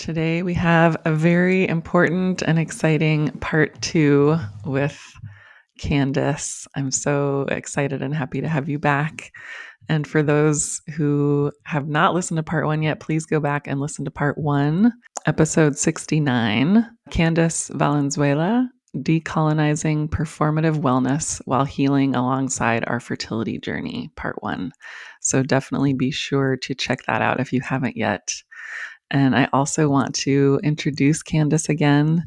Today we have a very important and exciting part 2 with Candice. I'm so excited and happy to have you back. And for those who have not listened to part 1 yet, please go back and listen to part 1, episode 69, Candice Valenzuela, Decolonizing Performative Wellness While Healing Alongside Our Fertility Journey, part 1. So definitely be sure to check that out if you haven't yet. And I also want to introduce Candice again.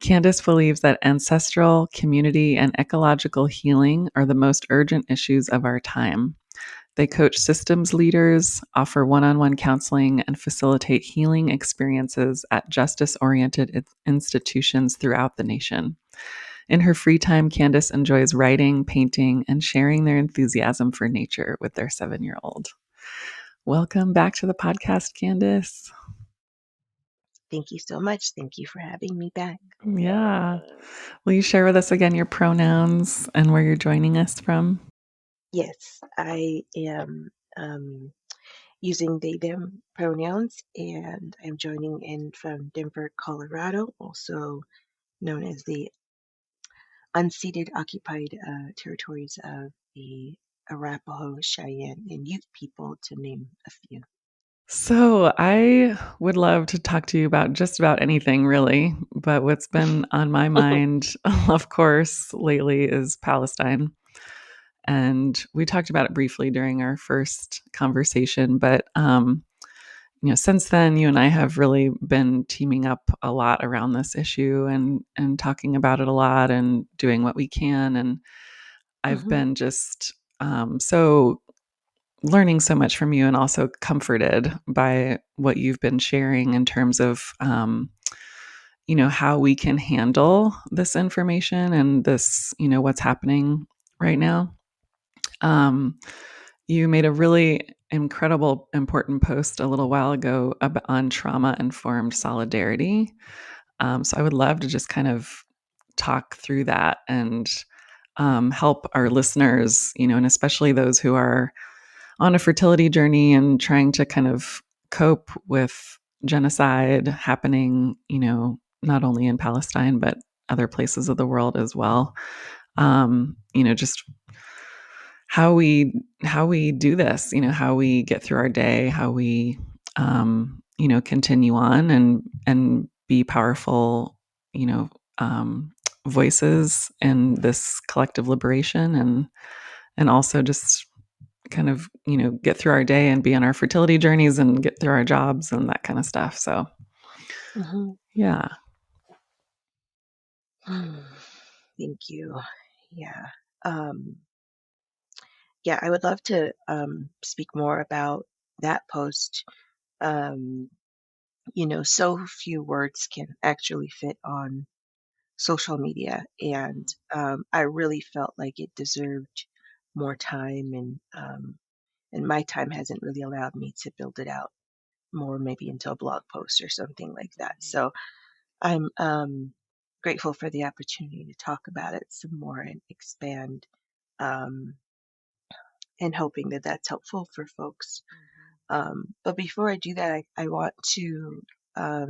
Candice believes that ancestral, community, and ecological healing are the most urgent issues of our time. They coach systems leaders, offer one-on-one counseling, and facilitate healing experiences at justice-oriented institutions throughout the nation. In her free time, Candice enjoys writing, painting, and sharing their enthusiasm for nature with their 7-year-old. Welcome back to the podcast, Candice. Thank you so much. Thank you for having me back. Yeah. Will you share with us again your pronouns and where you're joining us from? Yes, I am using they, them pronouns, and I'm joining in from Denver, Colorado, also known as the unceded occupied territories of the Arapaho, Cheyenne, and Ute people, to name a few. So I would love to talk to you about just about anything, really. But what's been on my mind, of course, lately is Palestine. And we talked about it briefly during our first conversation. But, since then, you and I have really been teaming up a lot around this issue and talking about it a lot and doing what we can. And I've been just so learning so much from you and also comforted by what you've been sharing in terms of, how we can handle this information and this, what's happening right now. You made a really incredible, important post a little while ago on trauma-informed solidarity. So I would love to just kind of talk through that and help our listeners, and especially those who are on a fertility journey and trying to kind of cope with genocide happening, not only in Palestine, but other places of the world as well. Just how we do this, how we get through our day, how we, continue on and be powerful, voices in this collective liberation and also just kind of, get through our day and be on our fertility journeys and get through our jobs and that kind of stuff. So, yeah. Thank you. Yeah. Yeah, I would love to speak more about that post. So few words can actually fit on social media, and I really felt like it deserved more time, and my time hasn't really allowed me to build it out more, maybe into a blog post or something like that. So I'm grateful for the opportunity to talk about it some more and expand, um, and hoping that that's helpful for folks. But before I do that, I want to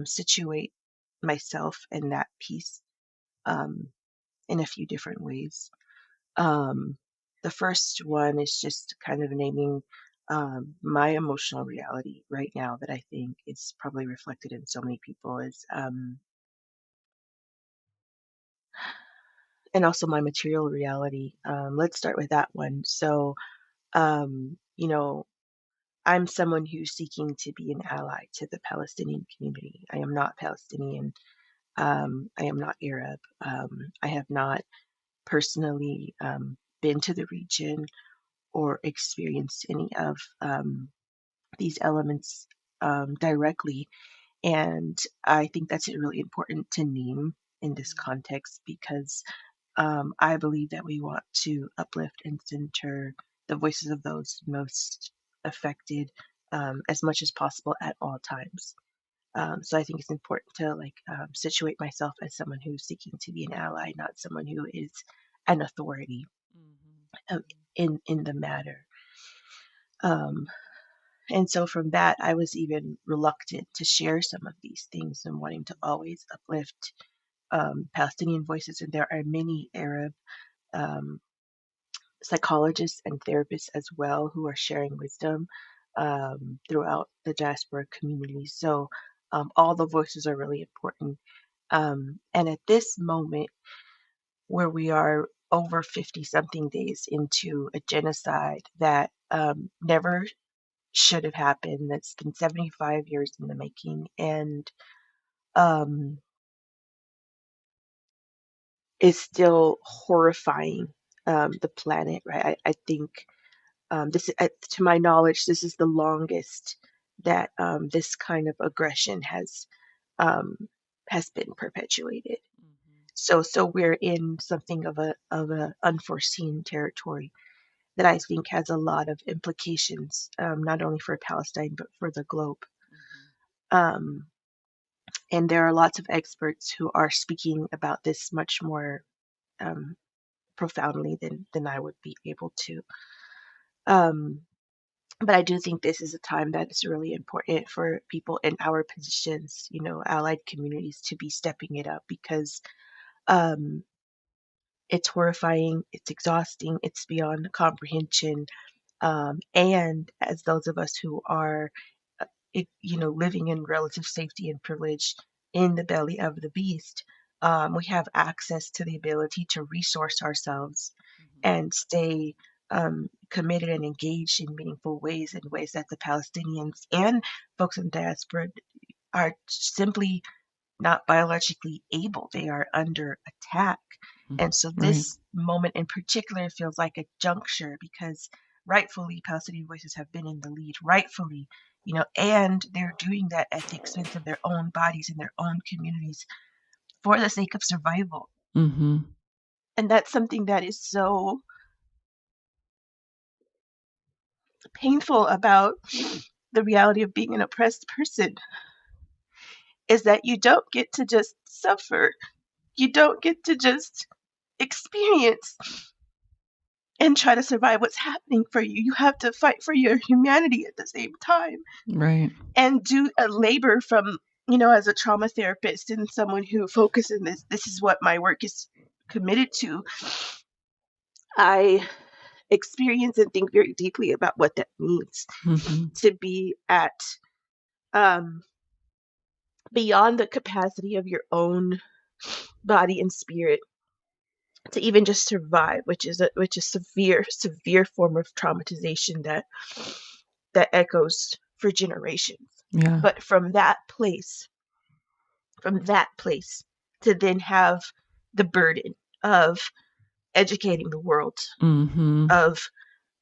situate myself in that piece in a few different ways. The first one is just kind of naming my emotional reality right now that I think is probably reflected in so many people is, and also my material reality. Let's start with that one. So, um, you know, I'm someone who's seeking to be an ally to the Palestinian community. I am not Palestinian. I am not Arab. I have not personally been to the region or experienced any of these elements directly. And I think that's really important to name in this context because I believe that we want to uplift and center the voices of those most affected as much as possible at all times. So I think it's important to situate myself as someone who's seeking to be an ally, not someone who is an authority um, in the matter. Um, And so from that, I was even reluctant to share some of these things and wanting to always uplift Palestinian voices. And there are many Arab um, psychologists and therapists as well who are sharing wisdom throughout the diaspora community. So all the voices are really important. And at this moment, where we are over 50 something days into a genocide that never should have happened, that's been 75 years in the making, and um, is still horrifying the planet, right? I think this, to my knowledge, this is the longest that this kind of aggression um, has been perpetuated. So we're in something of a unforeseen territory that I think has a lot of implications, not only for Palestine but for the globe. Um, and there are lots of experts who are speaking about this much more um, profoundly than I would be able to. Um, but I do think this is a time that is really important for people in our positions, allied communities, to be stepping it up, because um, it's horrifying, it's exhausting, it's beyond comprehension. And as those of us who are, living in relative safety and privilege in the belly of the beast, we have access to the ability to resource ourselves and stay committed and engaged in meaningful ways, in ways that the Palestinians and folks in the diaspora are simply not biologically able. They are under attack. And so Right. this moment in particular feels like a juncture, because rightfully Palestinian voices have been in the lead, rightfully, and they're doing that at the expense of their own bodies and their own communities for the sake of survival. Mm-hmm. And that's something that is so painful about the reality of being an oppressed person, is that you don't get to just suffer. You don't get to just experience and try to survive what's happening for you. You have to fight for your humanity at the same time, Right. and do a labor from, as a trauma therapist and someone who focuses in this is what my work is committed to. I experience and think very deeply about what that means Mm-hmm. to be at um, beyond the capacity of your own body and spirit to even just survive, which is severe form of traumatization that echoes for generations. Yeah. But from that place to then have the burden of educating the world, Mm-hmm. of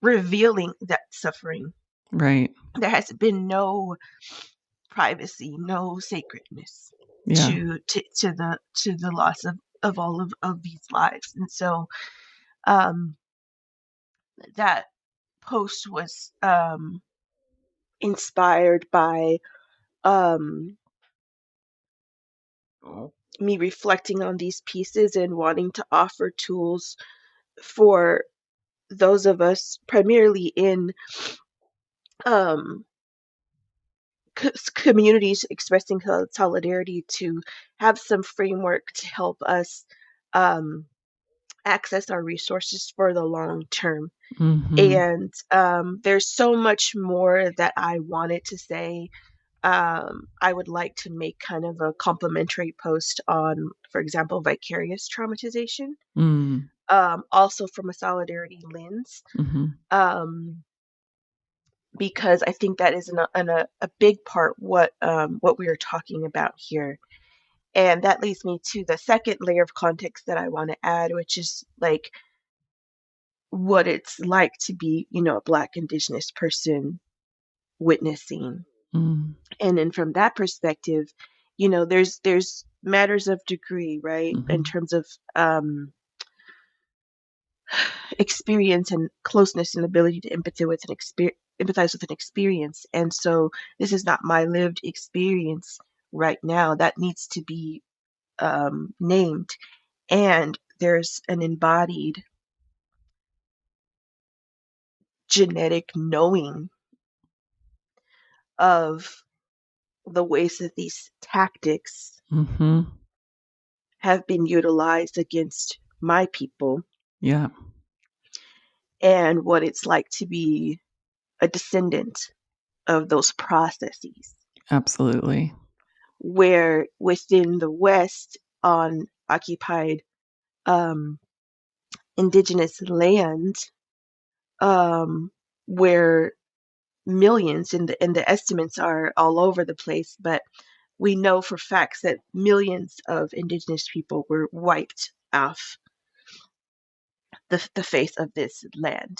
revealing that suffering, Right. there has been no privacy, no sacredness Yeah. to the loss of all of these lives. And so um that post was inspired by um me reflecting on these pieces and wanting to offer tools for those of us primarily in um communities expressing solidarity, to have some framework to help us um access our resources for the long term. Mm-hmm. And there's so much more that I wanted to say. I would like to make kind of a complimentary post on, for example, vicarious traumatization, Mm. also from a solidarity lens, Mm-hmm. um, because I think that is a big part what we are talking about here. And that leads me to the second layer of context that I want to add, which is like what it's like to be, a Black Indigenous person witnessing. Mm. And then from that perspective, there's matters of degree, right? In Mm-hmm. terms of experience and closeness and ability to empathize with an experience. And so this is not my lived experience right now. That needs to be named. And there's an embodied genetic knowing of the ways that these tactics Mhm. have been utilized against my people Yeah. and what it's like to be a descendant of those processes, Absolutely. where within the West on occupied um, indigenous land, um, where millions and the estimates are all over the place, but we know for facts that millions of indigenous people were wiped off the face of this land.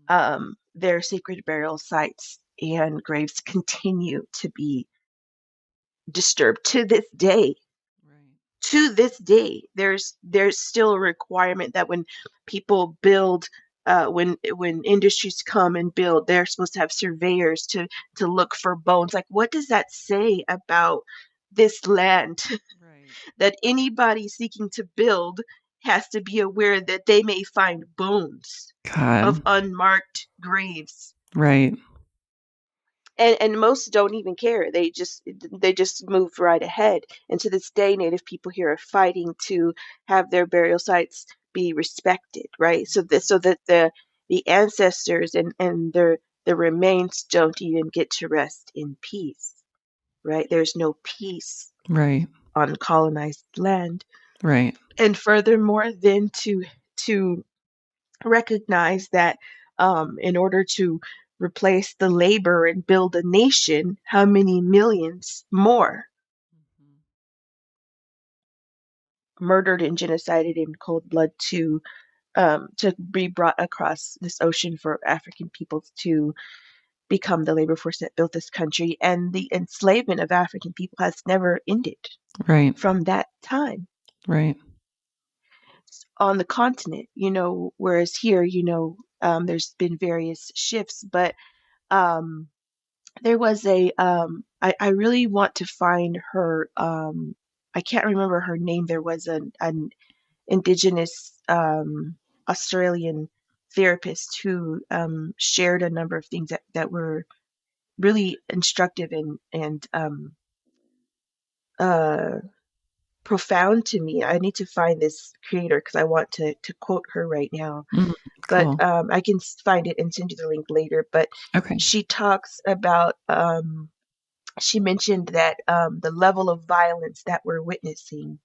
Mhm. Their sacred burial sites and graves continue to be disturbed to this day. Right. To this day, there's still a requirement that when people build, when industries come and build, they're supposed to have surveyors to look for bones. Like, what does that say about this land? Right. That anybody seeking to build has to be aware that they may find bones of God. unmarked graves. Right. And most don't even care. They just move right ahead. And to this day, Native people here are fighting to have their burial sites be respected, right? So that the ancestors and their remains don't even get to rest in peace, right? There's no peace Right. on colonized land. Right. And furthermore, then to recognize that, in order to replace the labor and build a nation, how many millions more Mhm. murdered and genocided in cold blood to be brought across this ocean for African peoples to become the labor force that built this country. And the enslavement of African people has never ended Right. from that time Right. on the continent, whereas here, there's been various shifts, but um, there was I really want to find her. I can't remember her name. There was an indigenous Australian therapist who shared a number of things that were really instructive and uh, profound to me. I need to find this creator because I want to quote her right now. Mm. But Cool. I can find it and send you the link later. But Okay. she talks about, she mentioned that the level of violence that we're witnessing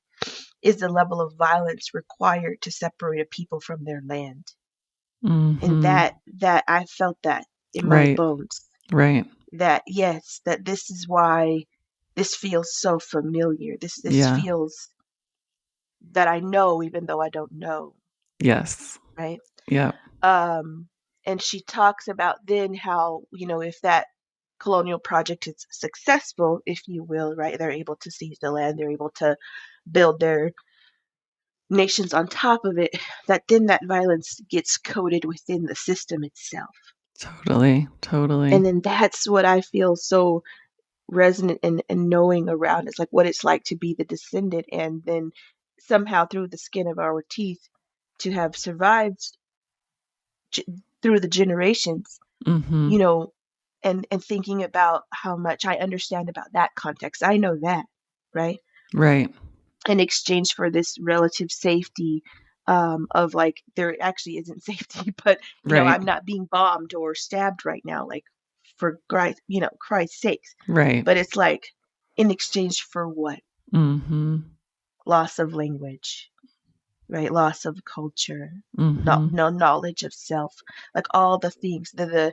is the level of violence required to separate a people from their land. And Mhm. that I felt that in my Right. bones. Right. That yes, that this is why this feels so familiar. This Yeah. feels that I know even though I don't know, Yes. right? Yeah. Um, and she talks about then how, if that colonial project is successful, if you will, right, they're able to seize the land, they're able to build their nations on top of it, that then that violence gets coded within the system itself. Totally. Totally. And then that's what I feel so resonant and knowing around. It's like what it's like to be the descendant and then somehow through the skin of our teeth to have survived g- through the generations, you Mhm. know, and thinking about how much I understand about that context. I know that, right? Right. In exchange for this relative safety, of like there actually isn't safety, but Right. I'm not being bombed or stabbed right now, like for Christ, Christ's sakes. Right. But it's like in exchange for what? Mhm. Loss of language, right? Loss of culture, not Mhm. no knowledge of self, like all the things, the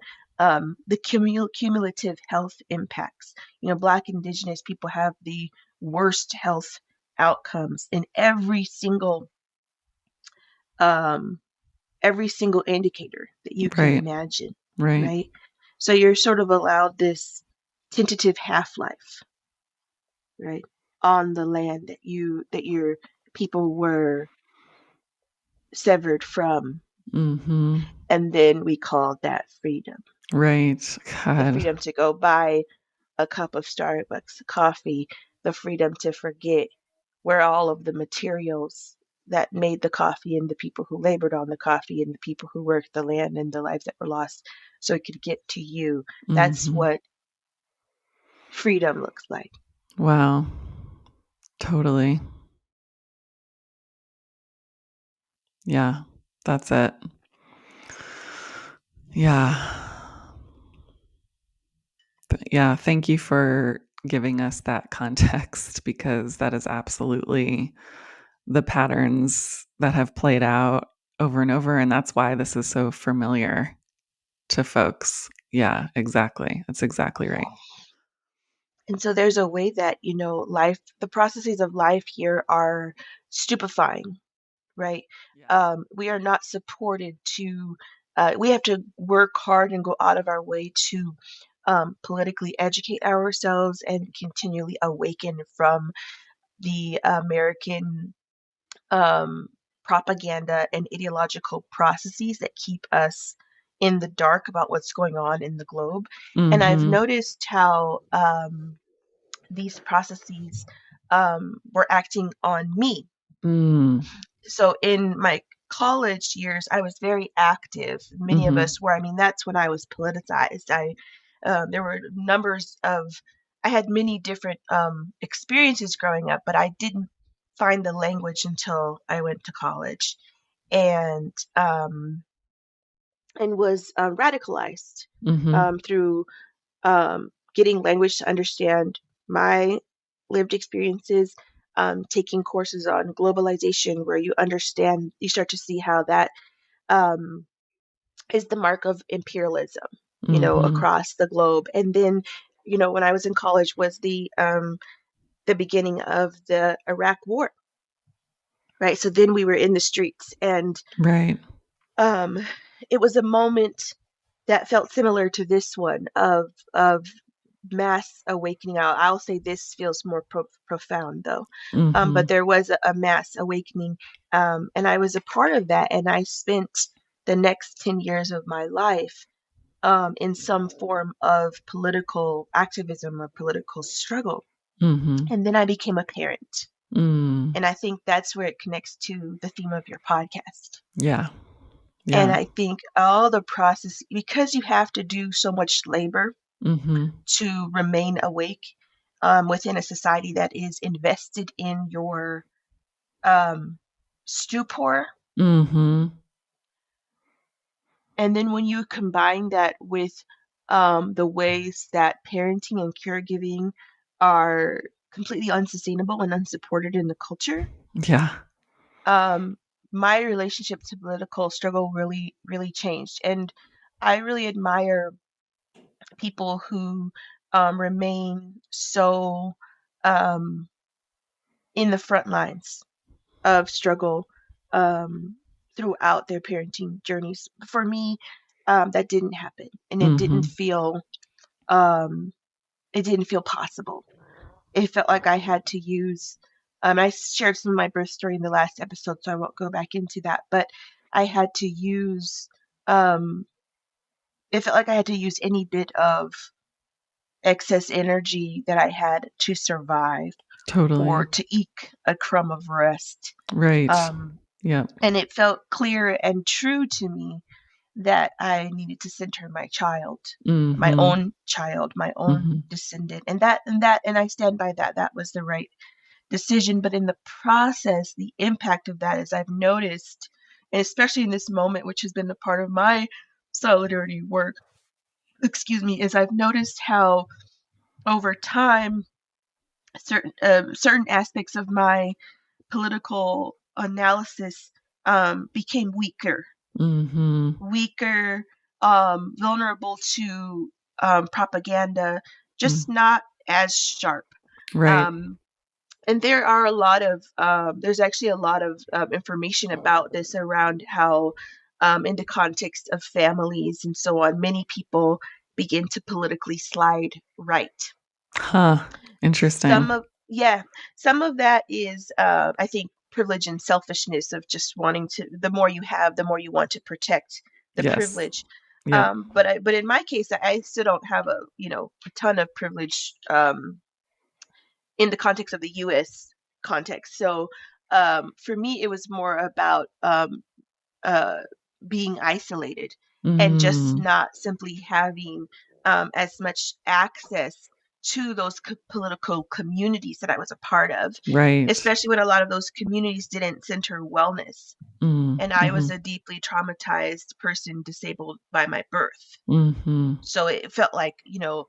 cumulative health impacts. Black Indigenous people have the worst health outcomes in um, every single indicator that you can Right. imagine, Right. right? So you're sort of allowed this tentative half life, right, on the land that your people were severed from, Mhm. and then we call that freedom. Right. The God. freedom to go buy a cup of Starbucks coffee, the freedom to forget where all of the materials that made the coffee and the people who labored on the coffee and the people who worked the land and the lives that were lost so it could get to you. That's Mhm. what freedom looks like. Wow. Totally. Yeah. That's it. Yeah. Yeah. Thank you for giving us that context because that is absolutely the patterns that have played out over and over. And that's why this is so familiar to folks. Yeah, exactly. That's exactly right. And so there's a way that, life, the processes of life here are stupefying, right? Yeah. We are not supported to, we have to work hard and go out of our way to politically educate ourselves and continually awaken from the American um, propaganda and ideological processes that keep us in the dark about what's going on in the globe. And I've Mm-hmm. noticed how these processes were acting on me. Mm. So in my college years, I was very active. Many of Mm-hmm. us were. I mean, that's when I was politicized. There were numbers of. I had many different experiences growing up, but I didn't find the language until I went to college, and was radicalized Mm-hmm. through getting language to understand my lived experiences, taking courses on globalization where you start to see how that um, is the mark of imperialism, Mm-hmm. across the globe. And then, when I was in college was the beginning of the Iraq War, right? So then we were in the streets, and Right. um, it was a moment that felt similar to this one of mass awakening. I'll say this feels more profound though, Mm-hmm. but there was a mass awakening, and I was a part of that. And I spent the next 10 years of my life in some form of political activism or political struggle. Mm-hmm. And then I became a parent. Mm. And I think that's where it connects to the theme of your podcast. Yeah. And Yeah. I think all the process, because you have to do so much labor Mm-hmm. to remain awake within a society that is invested in your um, stupor. Mm-hmm. And then when you combine that with the ways that parenting and caregiving are completely unsustainable and unsupported in the culture, Yeah. um, my relationship to political struggle really, really changed. And I really admire people who remain so um, in the front lines of struggle um, throughout their parenting journeys. For me, that didn't happen, and Mm-hmm. um, it didn't feel possible. It felt like I had to use. I shared some of my birth story in the last episode, so I won't go back into that. But I had to use. Um, it felt like I had to use any bit of excess energy that I had to survive Totally. or to eke a crumb of rest. Right. Um, Yeah. and it felt clear and true to me that I needed to center Mm-hmm. my own Mm-hmm. descendant. And I stand by that. That was the right decision. But in the process, the impact of that is I've noticed, and especially in this moment, which has been a part of my solidarity work, excuse me, is I've noticed how over time certain aspects of my political analysis became Mm-hmm. weaker, vulnerable to propaganda, Mm. just not as sharp. Right. Um, and there's actually a lot of information about this around how, in the context of families and so on, many people begin to politically slide right. Huh. Interesting. Some of Yeah, some of that is I think privilege and selfishness of just wanting to, the more you have, the more you want to protect the Yes. privilege. Yep. But in my case, I still don't have a ton of privilege in the context of the US context. So for me it was more about uh being isolated and just Mm. not simply having as much access to those political communities that I was a part of, Right. especially when a lot of those communities didn't center wellness. Mm. And I was Mhm. a deeply traumatized person, disabled by my birth. Mhm. So it felt like,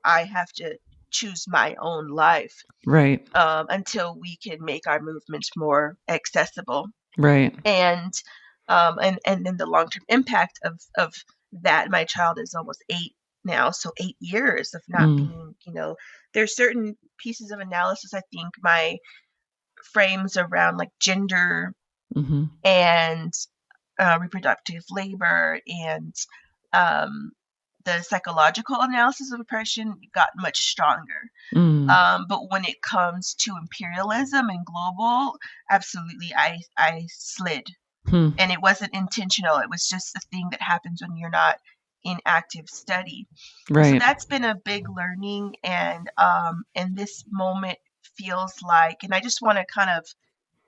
I have to choose my own life, Right. until we can make our movements more accessible. Right. And and then the long-term impact of that. My child is almost 8 now, so 8 years of not Mm. being, there's certain pieces of analysis. I think my frames around like gender Mhm. and reproductive labor and um, the psychological analysis of oppression got much stronger. Mm. But when it comes to imperialism and global, absolutely, I slid, Hmm. and it wasn't intentional. It was just a thing that happens when you're not in active study. And so Right. that's been a big learning, and this moment feels like, and I just want to kind of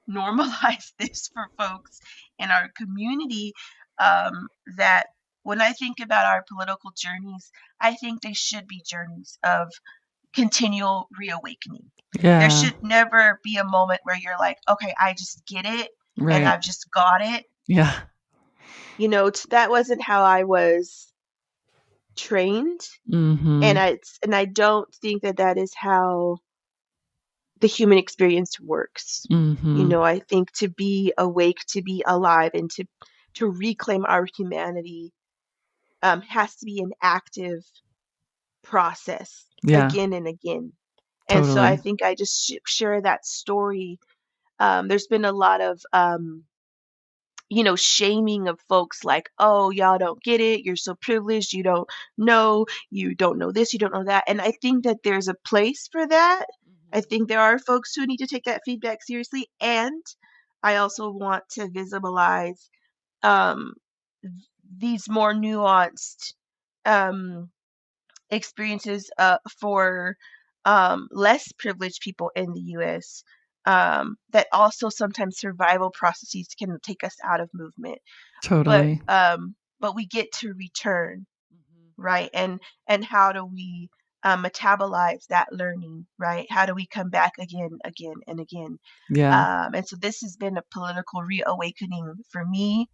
normalize this for folks in our community, that when I think about our political journeys, I think they should be journeys of continual reawakening. There Yeah. should never be a moment where you're like, okay, I just get it and Right. I've just got it. Yeah. That wasn't how I was trained, and Mhm. I don't think that that is how the human experience works. Mhm. I think to be awake, to be alive, and to reclaim our humanity, has to be an active process Yeah. again and again. And so I Totally. think I just share that story. There's been a lot of shaming of folks like, oh, y'all don't get it. You're so privileged. You don't know this, you don't know that. And I think that there's a place for that. I Mhm. think there are folks who need to take that feedback seriously. And I also want to visibilize um, th- these more nuanced um, experiences for less privileged people in the US, that also sometimes survival processes can take us out of movement, but Totally. but we get to return, Mhm. right? And how do we metabolize that learning, right? How do we come back again, again, and again? Yeah. And so this has been a political reawakening for me.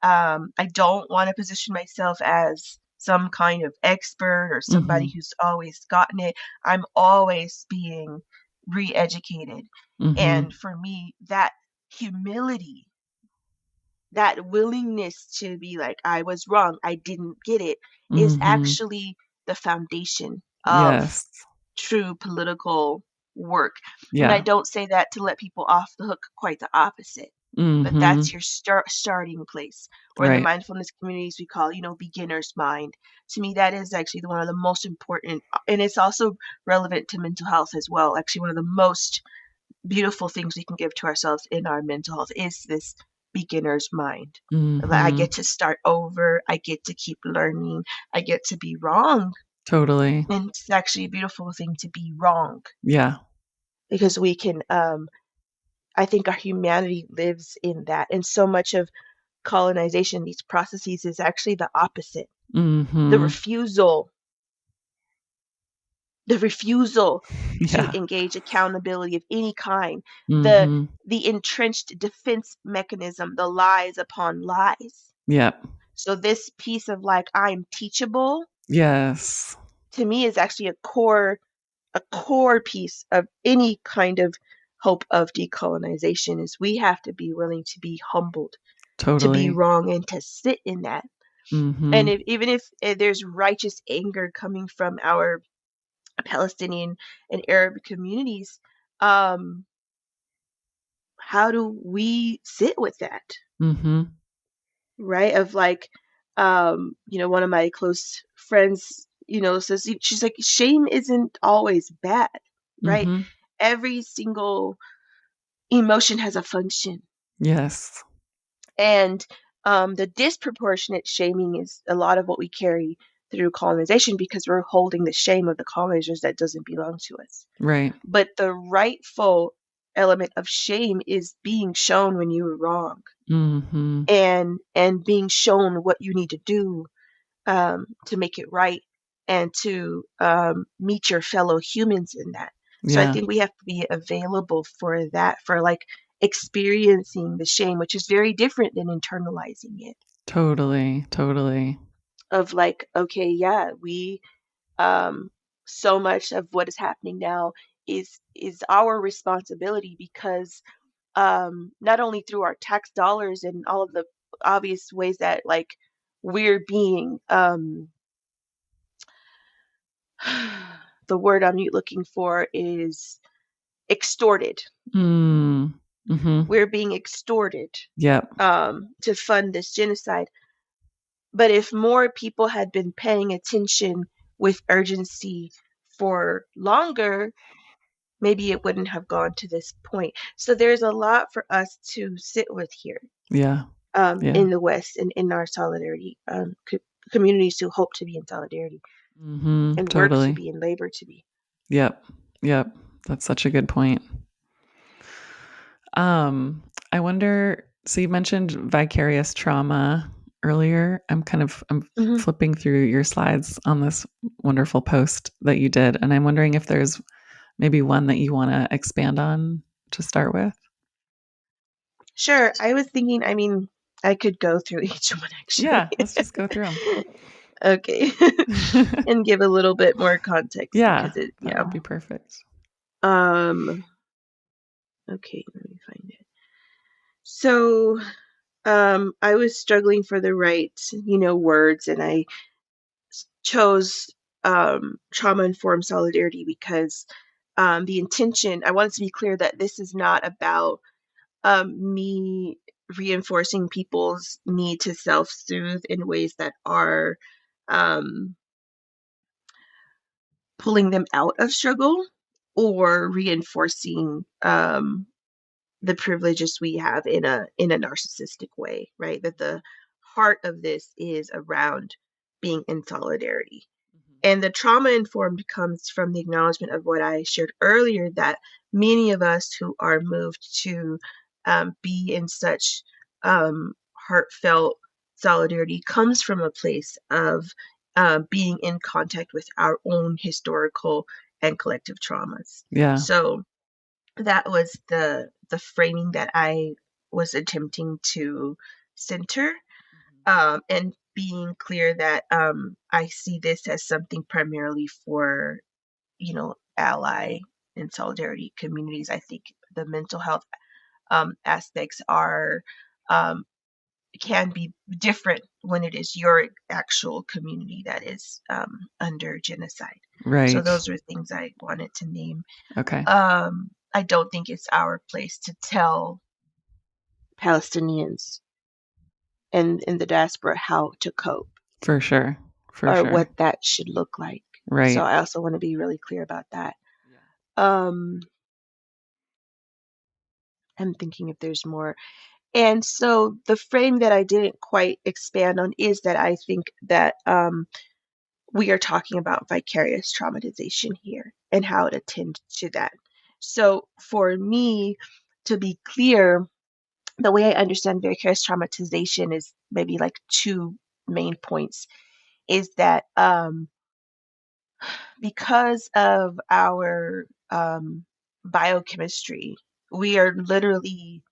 I don't want to position myself as some kind of expert or somebody Mhm. who's always gotten it. I'm always being re-educated. Mhm. And for me, that humility, that willingness to be like, I was wrong, I didn't get it, is Mhm. actually the foundation of Yes. true political work. And I Yeah. don't say that to let people off the hook, quite the opposite. But that's Mhm. your starting place. Or in the Right. mindfulness communities, we call, beginner's mind. To me, that is actually one of the most important, and it's also relevant to mental health as well. Actually, one of the most beautiful things we can give to ourselves in our mental health is this beginner's mind. Like, I Mhm. get to start over, I get to keep learning, I get to be wrong. Totally. And it's actually a beautiful thing to be wrong, Yeah. because we can, I think our humanity lives in that. And so much of colonization, these processes, is actually the opposite. The Mhm. refusal, the refusal to Yeah. engage accountability of any kind, the Mhm. the entrenched defense mechanism, the lies upon lies. Yep. So this piece of like, I'm teachable, Yes. to me is actually a core piece of any kind of hope of decolonization. Is we have to be willing to be humbled, to be Totally. wrong, and to sit in that. And Mhm. even if there's righteous anger coming from our Palestinian and Arab communities, um, how do we sit with that? Mhm. Right? Of like, one of my close friends, says, she's like, shame isn't always bad, right? Mhm. Every single emotion has a function. Yes. And the disproportionate shaming is a lot of what we carry through colonization, because we're holding the shame of the colonizers that doesn't belong to us. Right. But the rightful element of shame is being shown when you were wrong, Mhm. and being shown what you need to do, to make it right. and to meet your fellow humans in that. So I Yeah. think we have to be available for that, for like experiencing the shame, which is very different than internalizing it. Totally. Totally. Of like, okay, yeah, we um so much of what is happening now is our responsibility because not only through our tax dollars and all of the obvious ways that like we're being the word I'm looking for is extorted. Mm. Mhm. We're being extorted Yep. to fund this genocide. But if more people had been paying attention with urgency for longer, maybe it wouldn't have gone to this point. So there's a lot for us to sit with here Yeah. Yeah. in the West and in our solidarity communities who hope to be in solidarity Mhm. and work to Totally. be and labor to be. Yep. Yep. That's such a good point. I wonder, so you mentioned vicarious trauma earlier. I'm Hmm. flipping through your slides on this wonderful post that you did, and I'm wondering if there's maybe one that you want to expand on to start with. Sure. I was thinking, I mean, I could go through each one actually. Yeah, let's just go through Okay. them. And give a little bit more context Yeah, because it, that yeah. would be perfect. Um, okay, let me find it. So, I was struggling for the right, words, and I chose trauma informed solidarity because the intention, I wanted to be clear that this is not about me reinforcing people's need to self soothe in ways that are um, pulling them out of struggle or reinforcing the privileges we have in a narcissistic way, right? That the heart of this is around being in solidarity. And the trauma informed comes from the acknowledgement of what I shared earlier, that many of us who are moved to be in such heartfelt solidarity comes from a place of being in contact with our own historical and collective traumas. Yeah. So that was the framing that I was attempting to center, and being clear that I see this as something primarily for, ally and solidarity communities. I think the mental health aspects are um, can be different when it is your actual community that is under genocide. So Right. those are things I wanted to name. Okay. I don't think it's our place to tell Palestinians and in the diaspora how to cope For sure. For or sure. what that should look like. So Right. I also want to be really clear about that. Yeah. Um, I'm thinking if there's more. And so the frame that I didn't quite expand on is that I think that we are talking about vicarious traumatization here and how it attends to that. So for me, to be clear, the way I understand vicarious traumatization is maybe like two main points is that because of our biochemistry, we are literally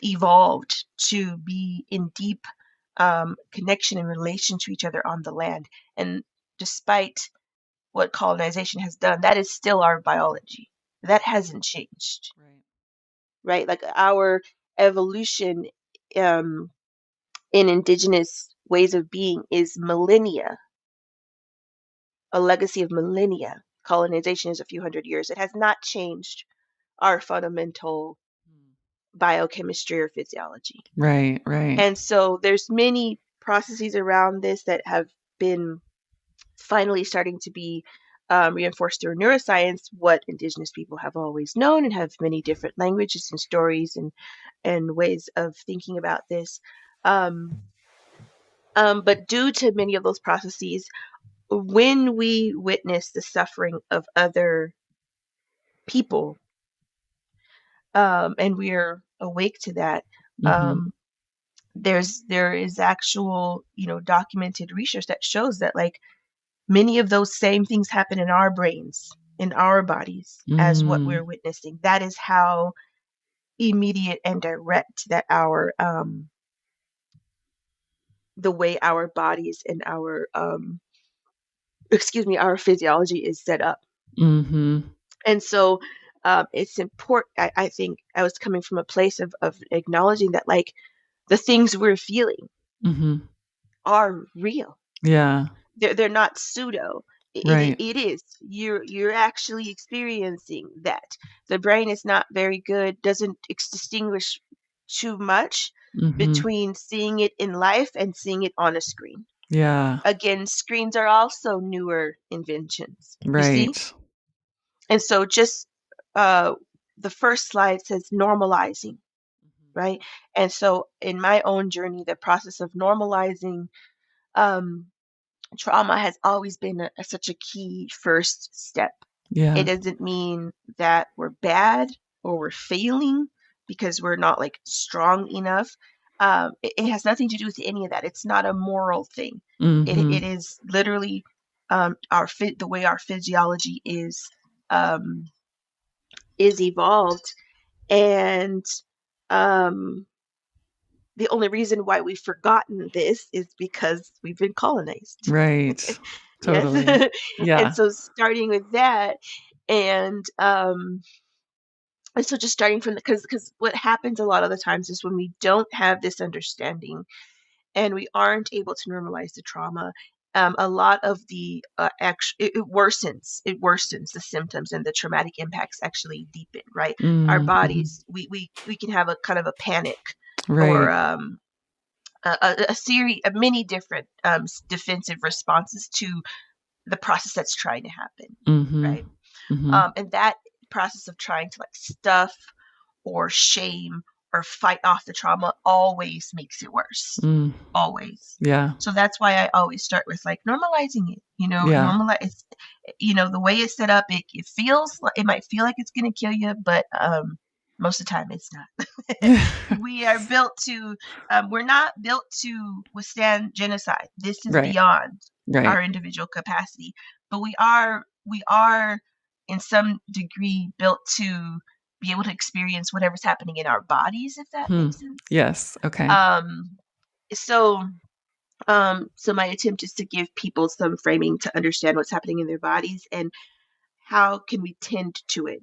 evolved to be in deep connection and relation to each other on the land. And despite what colonization has done, that is still our biology. That hasn't changed, Right. right? Like our evolution um, in indigenous ways of being is millennia, a legacy of millennia. Colonization is a few hundred years. It has not changed our fundamental biochemistry or physiology. Right. Right. And so there's many processes around this that have been finally starting to be reinforced through neuroscience, what indigenous people have always known and have many different languages and stories and ways of thinking about this. Um, but due to many of those processes, when we witness the suffering of other people, and we're awake to that, Mm-hmm. um, there is actual documented research that shows that like many of those same things happen in our brains, in our bodies, as what we're Mm. witnessing. That is how immediate and direct that our the way our bodies and our excuse me, our physiology is set up. Mhm. And so it's important. I think I was coming from a place of acknowledging that, like, the things we're feeling Mhm. are real. Yeah. They're not pseudo. Right. It is. You're actually experiencing that. The brain is not very good, doesn't distinguish too much Mhm. between seeing it in life and seeing it on a screen. Yeah. Again, screens are also newer inventions, you see? Right. And so just uh, the first slide says normalizing, right? And so in my own journey, the process of normalizing um, trauma has always been such a key first step. It Yeah. doesn't mean that we're bad or we're failing because we're not like strong enough. It has nothing to do with any of that. It's not a moral thing. It Mhm. is literally the way our physiology um, is evolved, and um, the only reason why we've forgotten this is because we've been colonized. Right. Yes. Totally. And Yeah. so starting with that, and so just starting from the, because what happens a lot of the times is when we don't have this understanding and we aren't able to normalize the trauma, a lot of the it worsens the symptoms, and the traumatic impacts actually deepen, right? Our Mm, mhm. bodies, we can have a kind of a panic, or Right. a series of many different defensive responses to the process that's trying to happen, Mhm. right? Mhm. And that process of trying to like stuff or shame or fight off the trauma always makes it worse. Mm. Always. Yeah. So that's why I always start with like normalizing it. Yeah. Normalize. The way it's set up, it feels like, it might feel like it's gonna kill you, but most of the time it's not. We are built to. We're not built to withstand genocide. This is Right. beyond Right. our individual capacity, but we are in some degree built to be able to experience whatever's happening in our bodies, if that Hmm. makes sense. Yes. Okay. Um, so so my attempt is to give people some framing to understand what's happening in their bodies and how can we tend to it.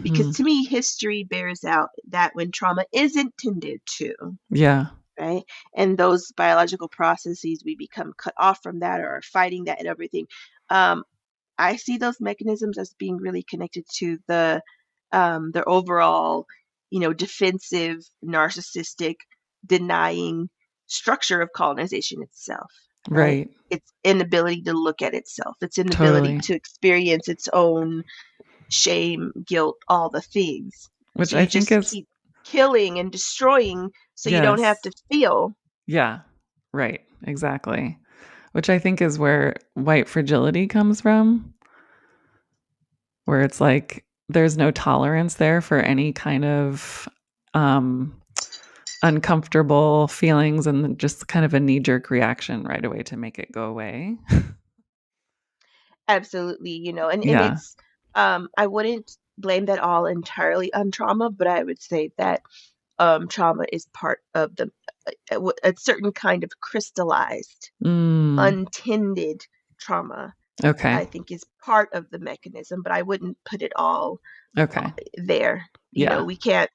Because Mhm. to me, history bears out that when trauma isn't tended to, Yeah. right, and those biological processes, we become cut off from that or are fighting that and everything. Um, I see those mechanisms as being really connected to the overall, defensive, narcissistic, denying structure of colonization itself, right? Right. Its inability to look at itself, its inability Totally. to experience its own shame, guilt, all the things. Which So I you think just is keep killing and destroying so you don't have yes. to feel. Yeah. Right. Exactly. Which I think is where white fragility comes from, where it's like there's no tolerance there for any kind of um uncomfortable feelings and just kind of a knee jerk reaction right away to make it go away. Absolutely, and Yeah. it's I wouldn't blame that all entirely on trauma, but I would say that trauma is part of a certain kind of crystallized, Mm. untended trauma. Okay. I think is part of the mechanism, but I wouldn't put it all Okay. there. Yeah. We can't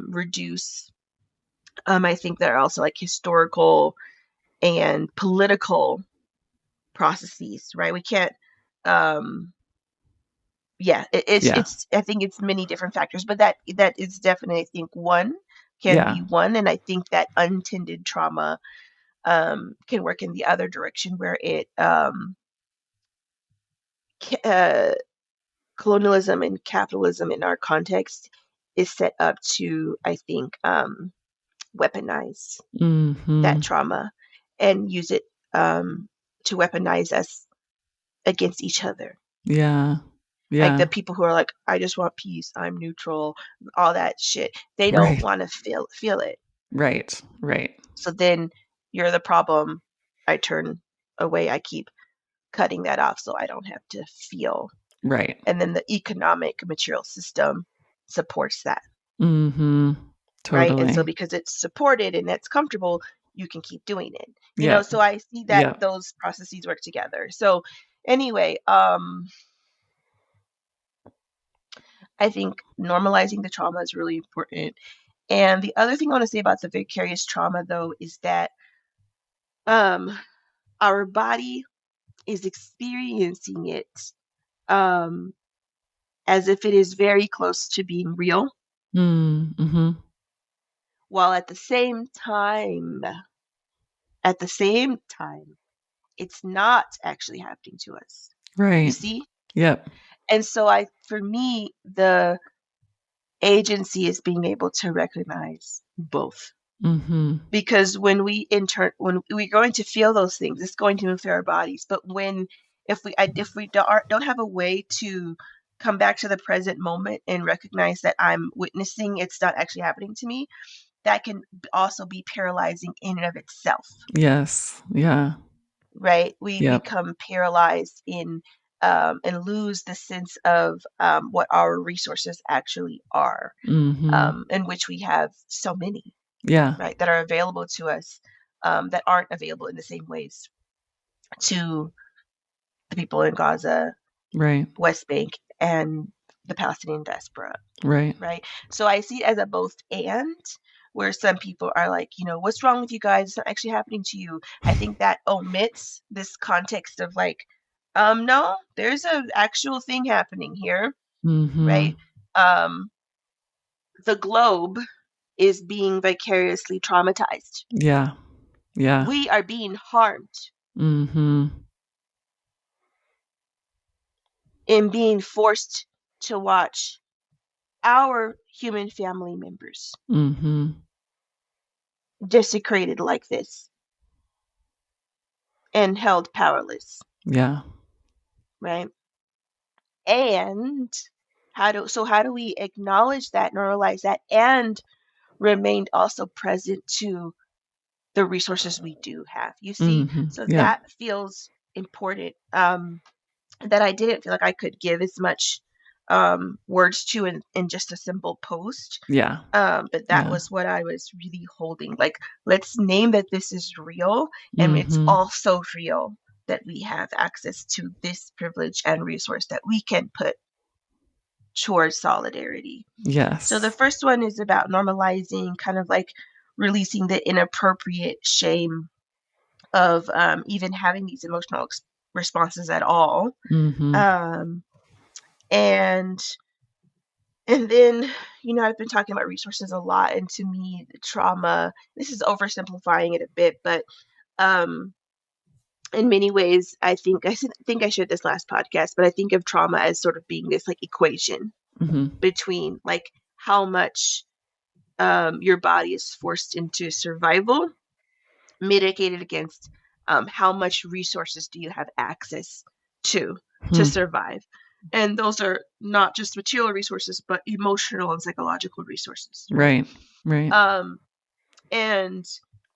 reduce. I think there are also like historical and political processes, right? We can't. Um, yeah, Yeah. it's. I think it's many different factors, but that is definitely, I think, one can Yeah. be one, and I think that untended trauma can work in the other direction where it ca- uh, colonialism and capitalism in our context is set up to, I think, weaponize that Mhm. trauma and use it to weaponize us against each other. Yeah. Like the Yeah. people who are like, I just want peace, I'm neutral, all that shit. They don't Right. want to feel it. Right. Right. So then you're the problem. I turn away. I keep cutting that off so I don't have to feel. Right. And then the economic material system supports that. Mm-hmm. Right. And so Totally. because it's supported and it's comfortable, you can keep doing it. Yep. So I see that Yep. those processes work together. So anyway, I think normalizing the trauma is really important. And the other thing I want to say about the vicarious trauma, though, is that um, our body is experiencing it um, as if it is very close to being real, Mm-hmm. while at the same time, it's not actually happening to us. You Right. see? Yep. And so for me, the agency is being able to recognize both. Mm-hmm. Because when when we're going to feel those things, it's going to move through our bodies. But if we don't have a way to come back to the present moment and recognize that I'm witnessing, it's not actually happening to me, that can also be paralyzing in and of itself. Yes. Yeah. Right? We Yep. become paralyzed and lose the sense of what our resources actually are, Mm-hmm. in which we have so many, Yeah. right, that are available to us, that aren't available in the same ways to the people in Gaza, Right. West Bank, and the Palestinian diaspora, Right. right? So I see it as a both and, where some people are like, what's wrong with you guys? It's not actually happening to you. I think that omits this context of like, no, there's an actual thing happening here, Mm-hmm. right? Um, the globe is being vicariously traumatized. Yeah. Yeah. We are being harmed Mm-hmm. in being forced to watch our human family members Mm-hmm. desecrated like this and held powerless, Yeah. right? And how do we acknowledge that, normalize that, and remain also present to the resources we do have? You see, Mm-hmm. so Yep. that feels important. That I didn't feel like I could give as much words to in just a simple post. Yeah. But that Yeah. was what I was really holding. Like, let's name that this is real, and it's Mm-hmm. also real that we have access to this privilege and resource that we can put towards solidarity. So the Yes. first one is about normalizing, kind of like releasing the inappropriate shame of even having these emotional responses at all. Mm-hmm. Um, and And then, I've been talking about resources a lot, and to me, the trauma, this is oversimplifying it a bit, but um, in many ways, think I shared this last podcast, but I think of trauma as sort of being this like equation Mm-hmm. between like how much your body is forced into survival, mitigated against how much resources do you have access to Hmm. survive. And those are not just material resources, but emotional and psychological resources, right? Right. Right. Um, and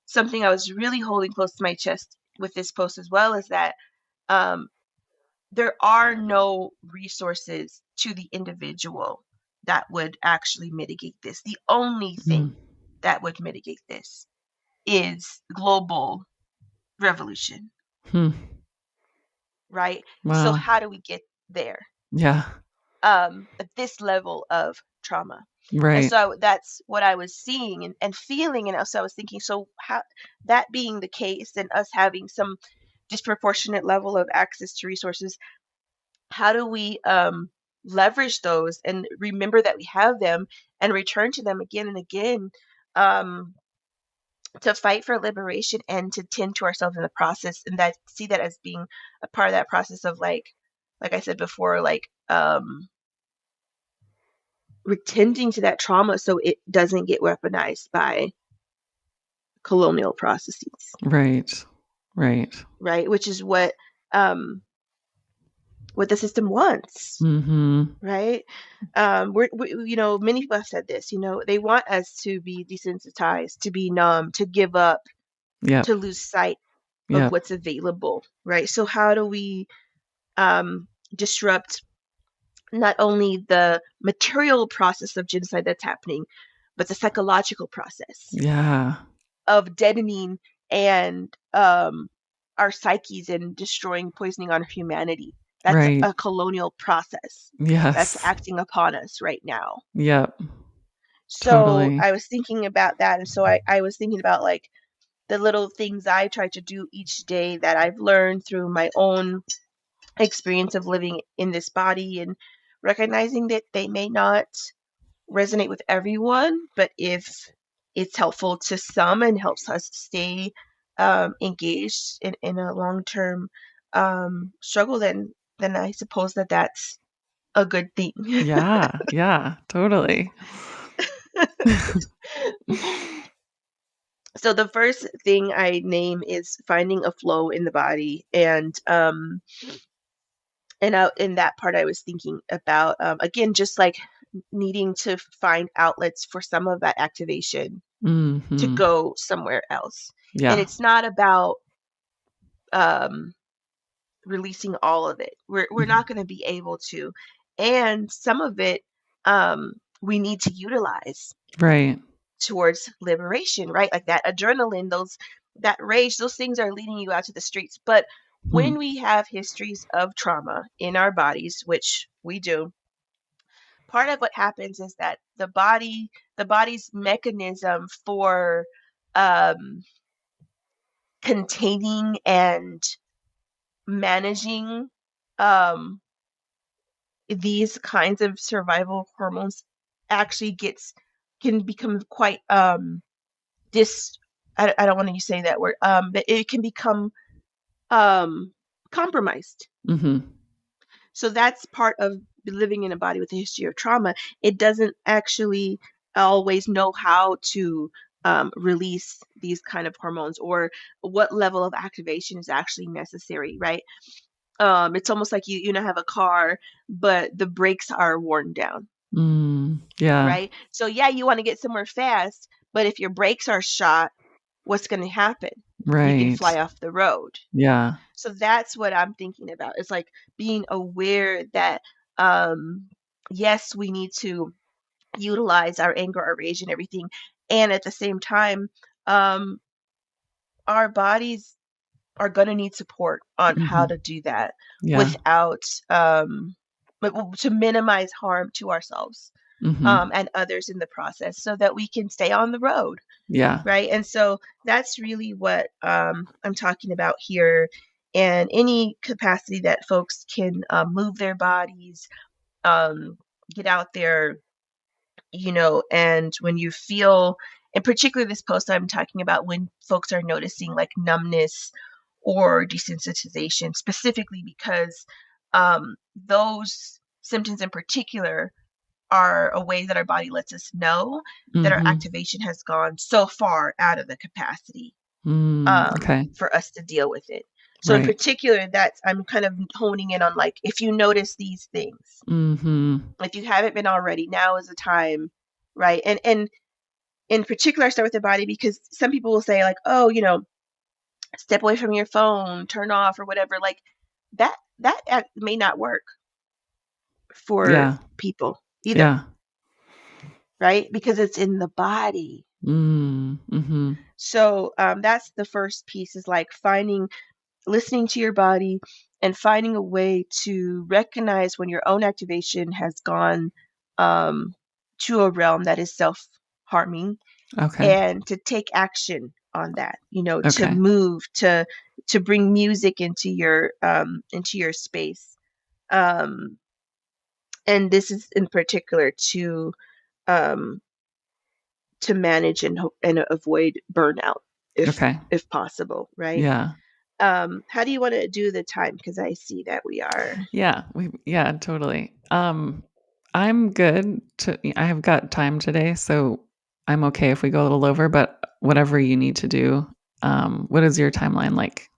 something I was really holding close to my chest with this post as well is that um, there are no resources to the individual that would actually mitigate this. The only Mm. thing that would mitigate this is global revolution, Hmm. right? So Wow. how do we get there Yeah. at this level of trauma? And Right. so that's what I was seeing and feeling. And also I was thinking, so how, that being the case and us having some disproportionate level of access to resources, how do we leverage those and remember that we have them and return to them again and again, um, to fight for liberation and to tend to ourselves in the process, and that see that as being a part of that process of like I said before, like tending to that trauma so it doesn't get weaponized by colonial processes, Right. Right. right? Which is um what the system wants, Mm-hmm. right? Many people have said this, they want us to be desensitized, to be numb, to give up, Yep. to lose sight Yep. what's available, right? So how do we disrupt not only the material process of genocide that's happening, but the psychological process Yeah. of deadening and our psyches and destroying, poisoning on humanity. That's Right. a colonial process that's Yes. acting upon us right now. Yep. So Totally. I was thinking about that. And so I was thinking about like the little things I try to do each day that I've learned through my own experience of living in this body, and recognizing that they may not resonate with everyone, but if it's helpful to some and helps us stay engaged in a long-term struggle, then I suppose that that's a good thing. Yeah. Yeah. Totally. So the first thing I name is finding a flow in the body, and in that part I was thinking about again, just like needing to find outlets for some of that activation to Hmm. go somewhere else. And Yeah. it's not about um, releasing all of it. We're Mhm. not going to be able to, and some of it um, we need to utilize Right. towards liberation, right? Like that adrenaline, those that rage, those things are leading you out to the streets. But Hmm. when we have histories of trauma in our bodies, which we do, part of what happens is that the body's mechanism for um, containing and managing um, these kinds of survival hormones actually gets can become quite dis I don't want to say that word, but it can become um compromised. Hmm. So that's part of living in a body with a history of trauma. It doesn't actually always know how to release these kind of hormones, or what level of activation is actually necessary, right? It's almost like you know have a car, but the brakes are worn down, Yeah. right? So yeah, you want to get somewhere fast, but if your brakes are shot, what's going to happen? You can Right. fly off the road. Yeah. So that's what I'm thinking about. It's like being aware that um yes, we need to utilize our anger, our rage and everything. And at the same time, um our bodies are going to need support on how Hmm. to do that Yeah. without to minimize harm to ourselves Hmm. and others in the process, so that we can stay on the road, Yeah. right? And so that's really what I'm talking about here. And any capacity that folks can move their bodies, um, get out there, and when you feel, in particular, this post I'm talking about when folks are noticing like numbness or desensitization, specifically because those symptoms in particular are a way that our body lets us know that our Hmm. activation has gone so far out of the capacity Okay. for us to deal with it. So in Right. particular, that's I'm kind of honing in on like if you notice these things, Hmm. if you haven't been already, now is the time, right? And in particular, I start with the body because some people will say like, oh, step away from your phone, turn off or whatever. Like that may not work for Yeah. people either, Yeah. right? Because it's in the body. Hmm. So that's the first piece, is like listening to your body and finding a way to recognize when your own activation has gone um, to a realm that is self-harming, Okay. and to take action on that, to Okay. move, to bring music into your space. Um, and this is in particular um, to manage and avoid burnout Okay. if possible, right? Yeah. How do you want to do the time? Because I see that we are. Yeah, totally. I'm good I have got time today, so I'm okay if we go a little over, but whatever you need to do. What is your timeline like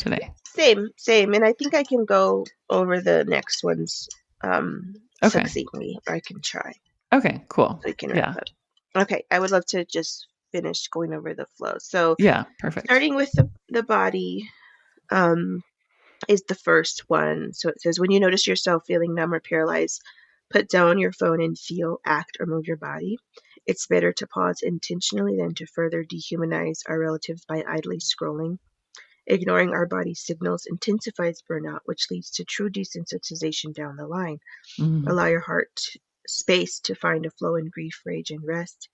Yeah, today? same. And I think I can go over the next ones Okay. succinctly, or I can try Okay, cool. so we can wrap Yeah. up. Okay, I would love to just finish going over the flow. So Yeah, perfect. starting with the body um, is the first one. So it says, when you notice yourself feeling numb or paralyzed, put down your phone and feel, act, or move your body. It's better to pause intentionally than to further dehumanize our relatives by idly scrolling. Ignoring our body's signals intensifies burnout, which leads to true desensitization down the line. Mm-hmm. Allow your heart space to find a flow in grief, rage, and rest.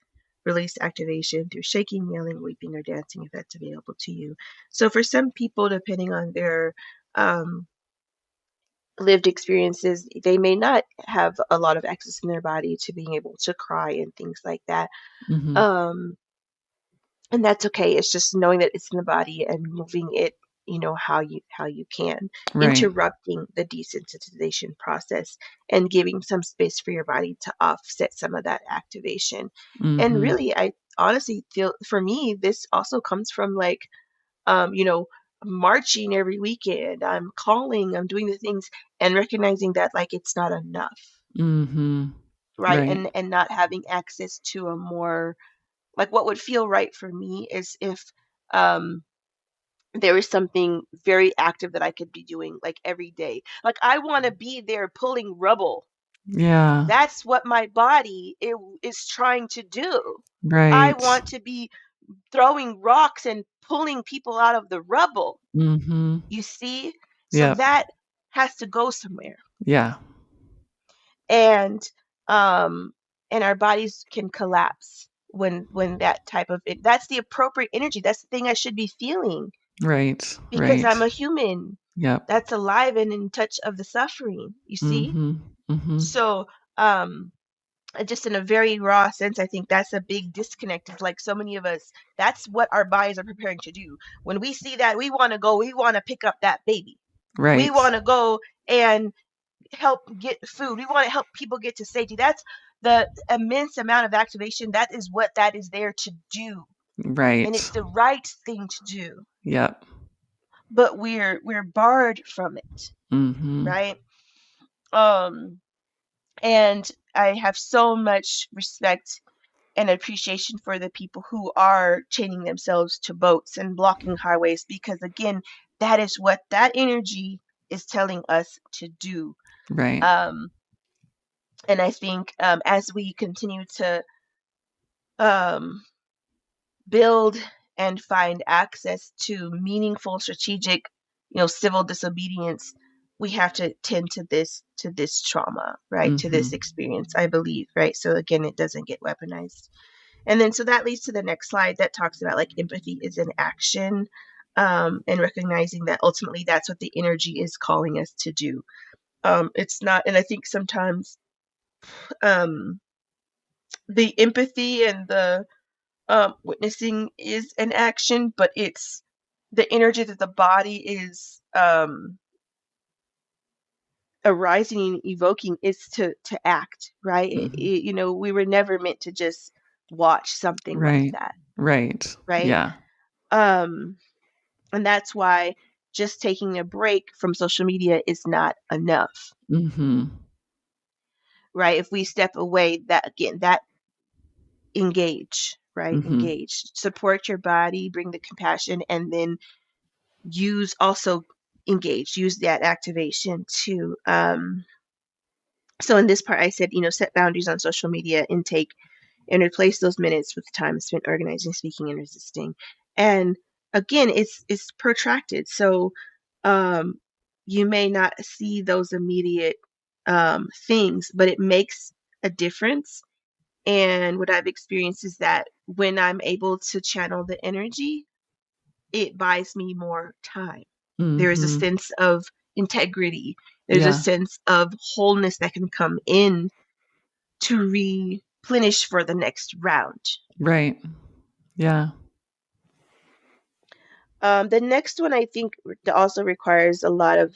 Release activation through shaking, yelling, weeping, or dancing if that's available to you. So, for some people, depending on their um, lived experiences, they may not have a lot of access in their body to being able to cry and things like that. Mm-hmm. Um, and that's okay. It's just knowing that it's in the body and moving it, how you can, Right. interrupting the desensitization process and giving some space for your body to offset some of that activation. And Mm-hmm. really, I honestly feel, for me, this also comes from like, um, you know, marching every weekend. I'm calling, I'm doing the things, and recognizing that like it's not enough, Mm-hmm. right? Right. And not having access to a more, like, what would feel right for me is if um there is something very active that I could be doing like every day. Like, I want to be there pulling rubble. Yeah. That's what my body is trying to do. I Right. want to be throwing rocks and pulling people out of the rubble. Mm-hmm. You see? So Yep. that has to go somewhere. Yeah. And um and our bodies can collapse when that type of it, that's the appropriate energy. That's the thing I should be feeling Right. because I'm Right. a human Yep. that's alive and in touch of the suffering, you see? Mm-hmm. Mm-hmm. So, just in a very raw sense, I think that's a big disconnect. It's like so many of us, that's what our bodies are preparing to do. When we see that, we want to go, we want to pick up that baby. We Right. want to go and help get food. We want to help people get to safety. That's the immense amount of activation. That is what that is there to do. And it's Right. the right thing to do. Yep. But we're barred from it, Mm-hmm. right? Um and I have so much respect and appreciation for the people who are chaining themselves to boats and blocking highways because again, that is what that energy is telling us to do. Right. Um and I think as we continue to um build and find access to meaningful strategic, civil disobedience, we have to tend to this trauma, right, to Mm-hmm. this experience, I believe, right, so again it doesn't get weaponized. And then so that leads to the next slide that talks about like empathy is an action, and recognizing that ultimately that's what the energy is calling us to do. It's not, and I think sometimes um the empathy and the witnessing is an action, but it's the energy that the body is arising and evoking is to act, right? Mm-hmm. We were never meant to just watch something like Right. that, Right. right? Yeah. Um, and that's why just taking a break from social media is not enough, Mm-hmm. right? If we step away, that again, that engage, right? Mm-hmm. Engage, support your body, bring the compassion, and then use also engage, use that activation to so in this part I said, set boundaries on social media intake and replace those minutes with time spent organizing, speaking, and resisting. And again, it's protracted, so um you may not see those immediate things, but it makes a difference. And what I've experienced is that when I'm able to channel the energy, it buys me more time. There is a Mm-hmm. sense of integrity. There's a Yeah. sense of wholeness that can come in to replenish for the next round. Right. Yeah. The next one I think also requires a lot of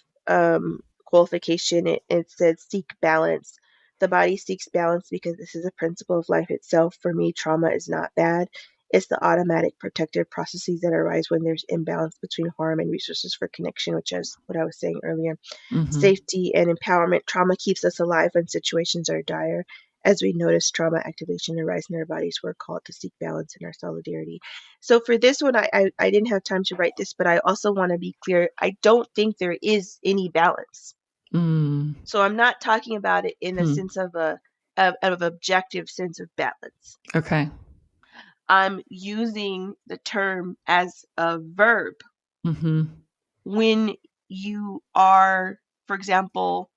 qualification. It says seek balance. The body seeks balance because this is a principle of life itself. For me, trauma is not bad. It's the automatic protective processes that arise when there's imbalance between harm and resources for connection, which is what I was saying earlier. Mm-hmm. Safety and empowerment. Trauma keeps us alive when situations are dire. As we notice trauma, activation, and rise in our bodies, we're called to seek balance in our solidarity. So for this one, I didn't have time to write this, but I also want to be clear. I don't think there is any balance. Mm. So I'm not talking about it in a Hmm. sense of objective sense of balance. Okay. I'm using the term as a verb Mm-hmm. when you are, for example,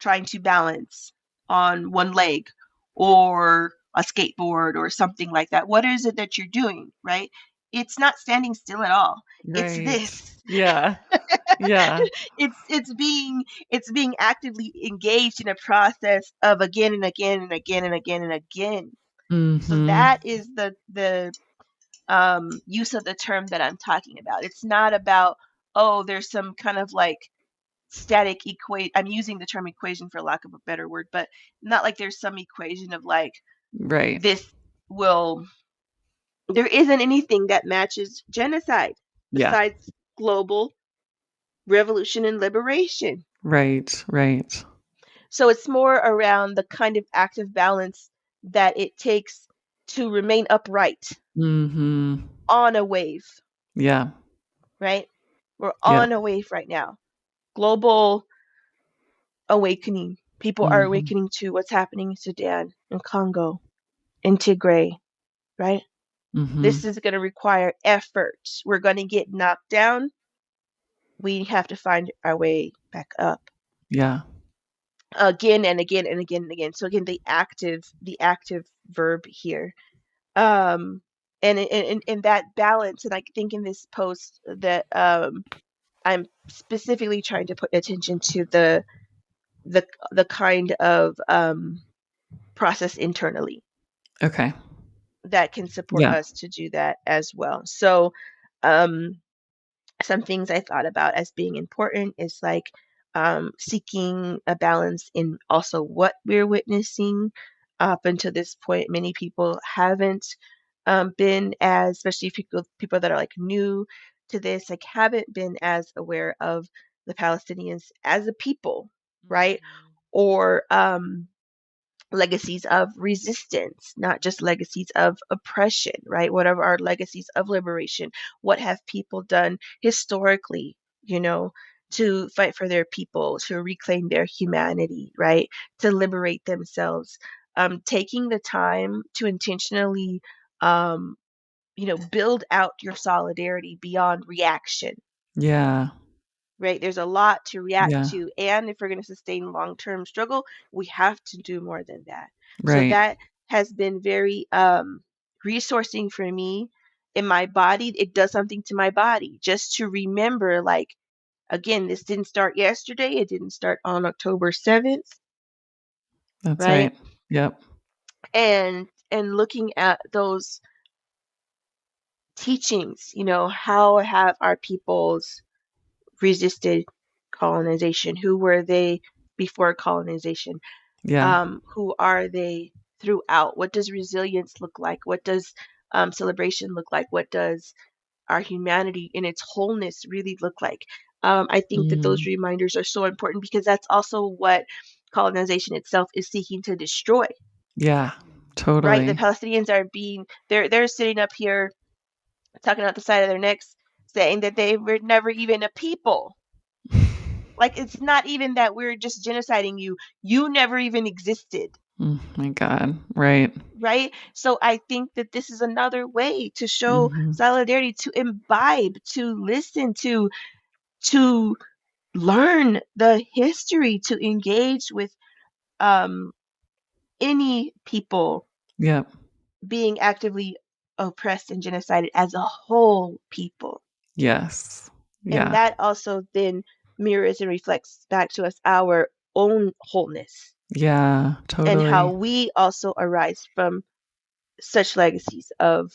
trying to balance on one leg or a skateboard or something like that. What is it that you're doing, right? It's not standing still at all. It's Right. this. Yeah. Yeah. It's being actively engaged in a process of again and again and again and again and again. So Mm-hmm. that is the use of the term that I'm talking about. It's not about, oh, there's some kind of like static equate. I'm using the term equation for lack of a better word, but not like there's some equation of like Right. this will. There isn't anything that matches genocide Yeah. besides global revolution and liberation. Right. Right. So it's more around the kind of active balance that it takes to remain upright Mm-hmm. on a wave, Yeah. right? We're Yeah. on a wave right now. Global awakening. People are Mm-hmm. awakening to what's happening in Sudan, in Congo, in Tigray, right? Mm-hmm. This is going to require effort. We're going to get knocked down. We have to find our way back up Yeah. again and again and again and again. So again, the active verb here. Um, and in that balance, and I think in this post that I'm specifically trying to put attention to the kind of process internally Okay. that can support Yeah. us to do that as well. So, um, some things I thought about as being important is like seeking a balance in also what we're witnessing. Up until this point, many people haven't been as, especially people that are like new to this, like haven't been as aware of the Palestinians as a people, right? Or legacies of resistance, not just legacies of oppression, right? What are our legacies of liberation? What have people done historically, to fight for their people, to reclaim their humanity, right? To liberate themselves. Taking the time to intentionally, um, build out your solidarity beyond reaction, Yeah. right? There's a lot to react Yeah. to. And if we're going to sustain long term struggle, we have to do more than that. So Right. that has been very resourcing for me in my body. It does something to my body just to remember, like, again, this didn't start yesterday. It didn't start on October 7th, That's right? right. Yep. And looking at those teachings, how have our peoples resisted colonization? Who were they before colonization? Yeah. Who are they throughout? What does resilience look like? What does celebration look like? What does our humanity in its wholeness really look like? I think that those Mm. reminders are so important because that's also what colonization itself is seeking to destroy, Yeah. right? The Totally. Palestinians are they're sitting up here talking out the side of their necks saying that they were never even a people. Like, it's not even that we're just genociding you. You never even existed, Oh my God. Right. right? So I think that this is another way to show Mm-hmm. solidarity, to imbibe, to listen, to learn the history, to engage with um, any people Yep. being actively oppressed and genocided as a whole people. Yes. And Yeah. that also then mirrors and reflects back to us our own wholeness Yeah. and how Totally. we also arise from such legacies of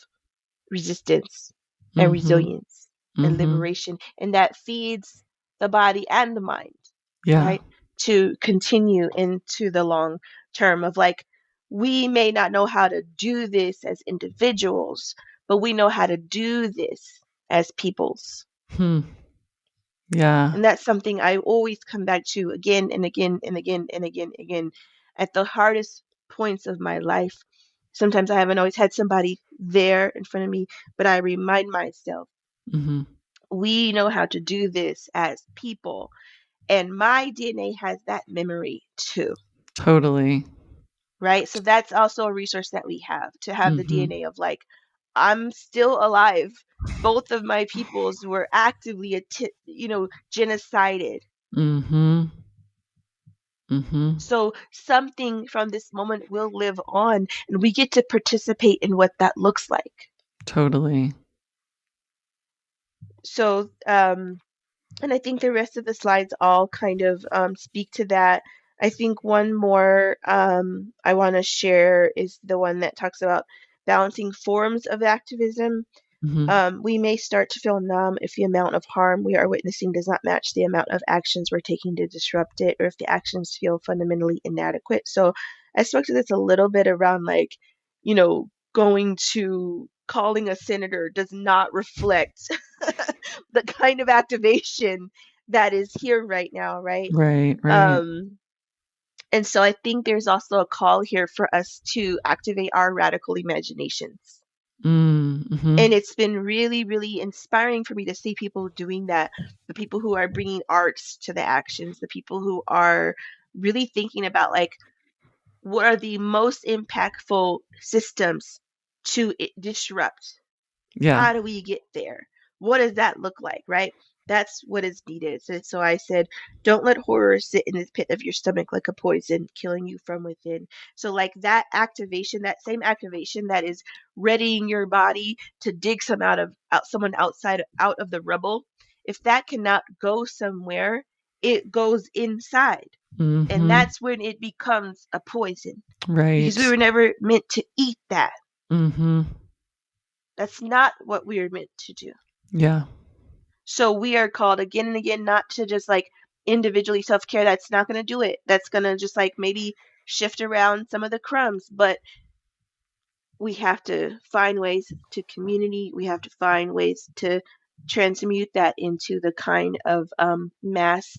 resistance and Mm-hmm. resilience and Mm-hmm. liberation. And that feeds the body and the mind, Yeah. right? To continue into the long term of like, we may not know how to do this as individuals, but we know how to do this as peoples. Hmm. Yeah. And that's something I always come back to again and again and again and again and again. At the hardest points of my life. Sometimes I haven't always had somebody there in front of me, but I remind myself, Mm-hmm. we know how to do this as people. And my DNA has that memory too, Totally. right? So that's also a resource that we have, to have the Mm-hmm. DNA of like, I'm still alive. Both of my peoples were actively, genocided. Mm-hmm. Mm-hmm. So something from this moment will live on, and we get to participate in what that looks like. Totally. So, and I think the rest of the slides all kind of speak to that. I think one more I want to share is the one that talks about balancing forms of activism. Mm-hmm. We may start to feel numb if the amount of harm we are witnessing does not match the amount of actions we're taking to disrupt it, or if the actions feel fundamentally inadequate. So I spoke to this a little bit around like, going to calling a senator does not reflect the kind of activation that is here right now, right? Right, right. Um, and so I think there's also a call here for us to activate our radical imaginations. Mm-hmm. And it's been really, really inspiring for me to see people doing that. The people who are bringing arts to the actions, the people who are really thinking about like, what are the most impactful systems to disrupt? Yeah. How do we get there? What does that look like, right? That's what is needed. So I said, don't let horror sit in the pit of your stomach like a poison, killing you from within. So, like that activation, that same activation that is readying your body to dig someone outside out of the rubble, if that cannot go somewhere, it goes inside. And Mm-hmm. that's when it becomes a poison, because we Right. were never meant to eat that. Mm-hmm. That's not what we were meant to do. Yeah. So we are called again and again not to just like individually self care. That's not going to do it. That's going to just like maybe shift around some of the crumbs. But we have to find ways to community. We have to find ways to transmute that into the kind of mass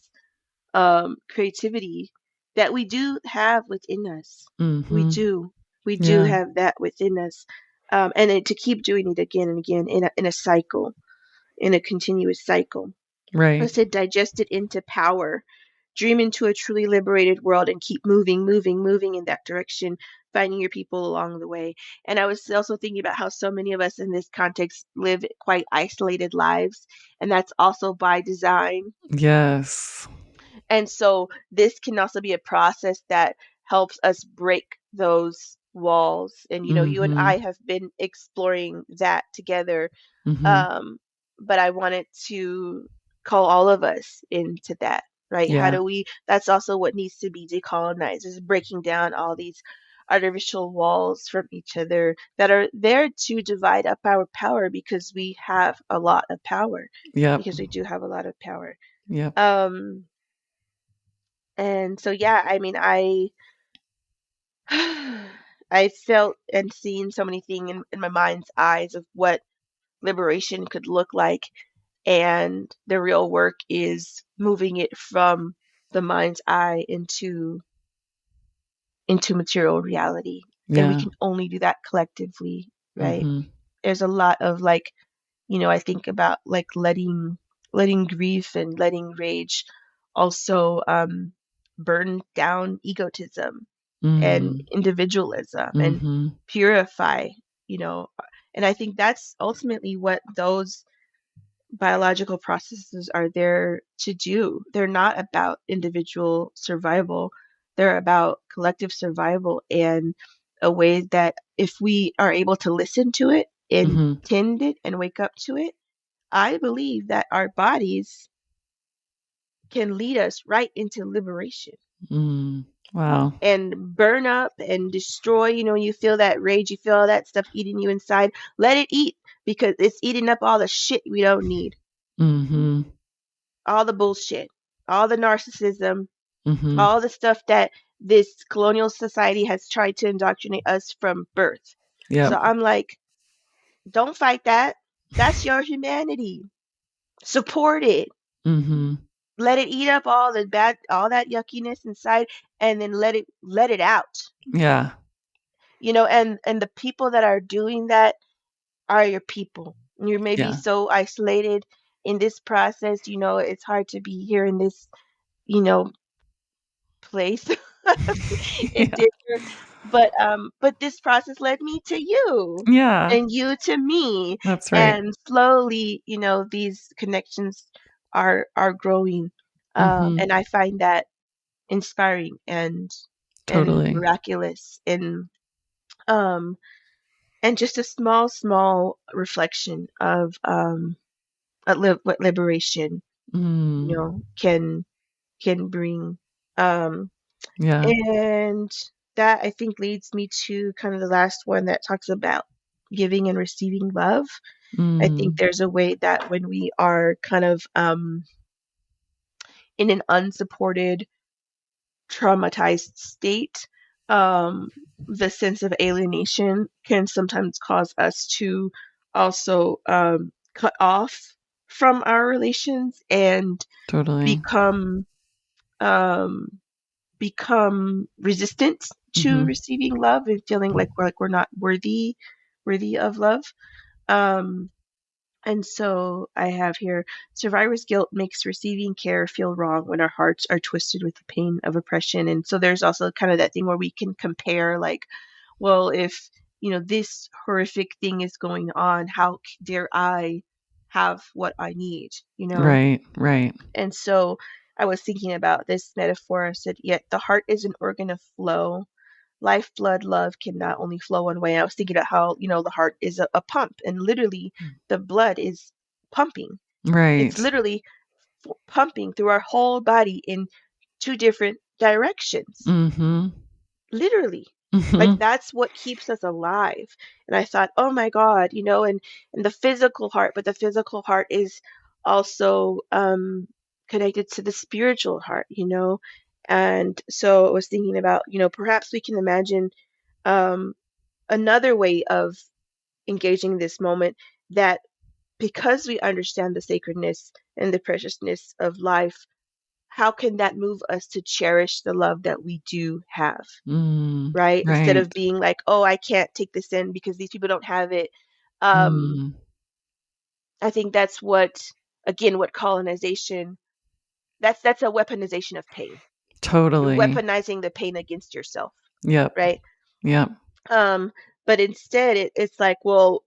creativity that we do have within us. We Mm-hmm. do. We do Yeah. have that within us. And then to keep doing it again and again in a cycle, in a continuous cycle. I Right. said digest it into power. Dream into a truly liberated world and keep moving, moving, moving in that direction, finding your people along the way. And I was also thinking about how so many of us in this context live quite isolated lives, and that's also by design. Yes. And so this can also be a process that helps us break those walls. And you and Mm-hmm. I have been exploring that together, Mm-hmm. um, but I wanted to call all of us into that, right? How Yeah. do we, that's also what needs to be decolonized, is breaking down all these artificial walls from each other that are there to divide up our power, because we have a lot of power, Yep. because we do have a lot of power. Yep. Um, and so, yeah, I mean, I felt and seen so many things in my mind's eyes of what liberation could look like. And the real work is moving it from the mind's eye into material reality. And we Yeah. can only do that collectively, right? Mm-hmm. There's a lot of like, I think about like letting grief and letting rage also burn down egotism and Mm. individualism and Mm-hmm. purify, you know. And I think that's ultimately what those biological processes are there to do. They're not about individual survival, they're about collective survival, and a way that if we are able to listen to it and Mm-hmm. tend it and wake up to it, I believe that our bodies can lead us right into liberation Mm. Wow. and burn up and destroy. You feel that rage, you feel all that stuff eating you inside. Let it eat, because it's eating up all the shit we don't need, Mm-hmm. all the bullshit, all the narcissism, Mm-hmm. all the stuff that this colonial society has tried to indoctrinate us from birth. So Yep. I'm like, don't fight that. That's your humanity. Support it. Mm-hmm. Let it eat up all the bad, all that yuckiness inside, and then let it out. Yeah. and the people that are doing that are your people. You're maybe Yeah. so isolated in this process, it's hard to be here in this, you know, place in Yeah. Denver. But this process led me to you Yeah. and you to me. That's right. And slowly, these connections are growing. Mhm. And I find that inspiring and Totally. miraculous um and just a small reflection of what liberation Mm. can bring. um Yeah. and that I think leads me to kind of the last one that talks about giving and receiving love. I think Mm. there's a way that when we are kind of in an unsupported, traumatized state, um, the sense of alienation can sometimes cause us to also cut off from our relations and Totally. become um, become resistant to Mhm. receiving love and feeling like we're not worthy of love. Um, and so I have here, survivor's guilt makes receiving care feel wrong when our hearts are twisted with the pain of oppression. And so there's also kind of that thing where we can compare, like, well, if, this horrific thing is going on, how dare I have what I need, you know? Right, right. And so I was thinking about this metaphor. I said, yet the heart is an organ of flow. Life, blood, love can not only flow one way. I was thinking about how, the heart is a pump, and literally the blood is pumping. It's Right. literally pumping through our whole body in two different directions, Mhm. literally. Like Mhm. that's what keeps us alive. And I thought, oh my God, and the physical heart, but the physical heart is also connected to the spiritual heart, And so I was thinking about, perhaps we can imagine um, another way of engaging this moment, that because we understand the sacredness and the preciousness of life, how can that move us to cherish the love that we do have, Mm. right? Instead Right. of being like, oh, I can't take this in because these people don't have it. Um, Mm. I think that's what colonization, that's a weaponization of pain. You're Totally. weaponizing the pain against yourself, Yep. right? Yep. Um, but instead, it's like, well,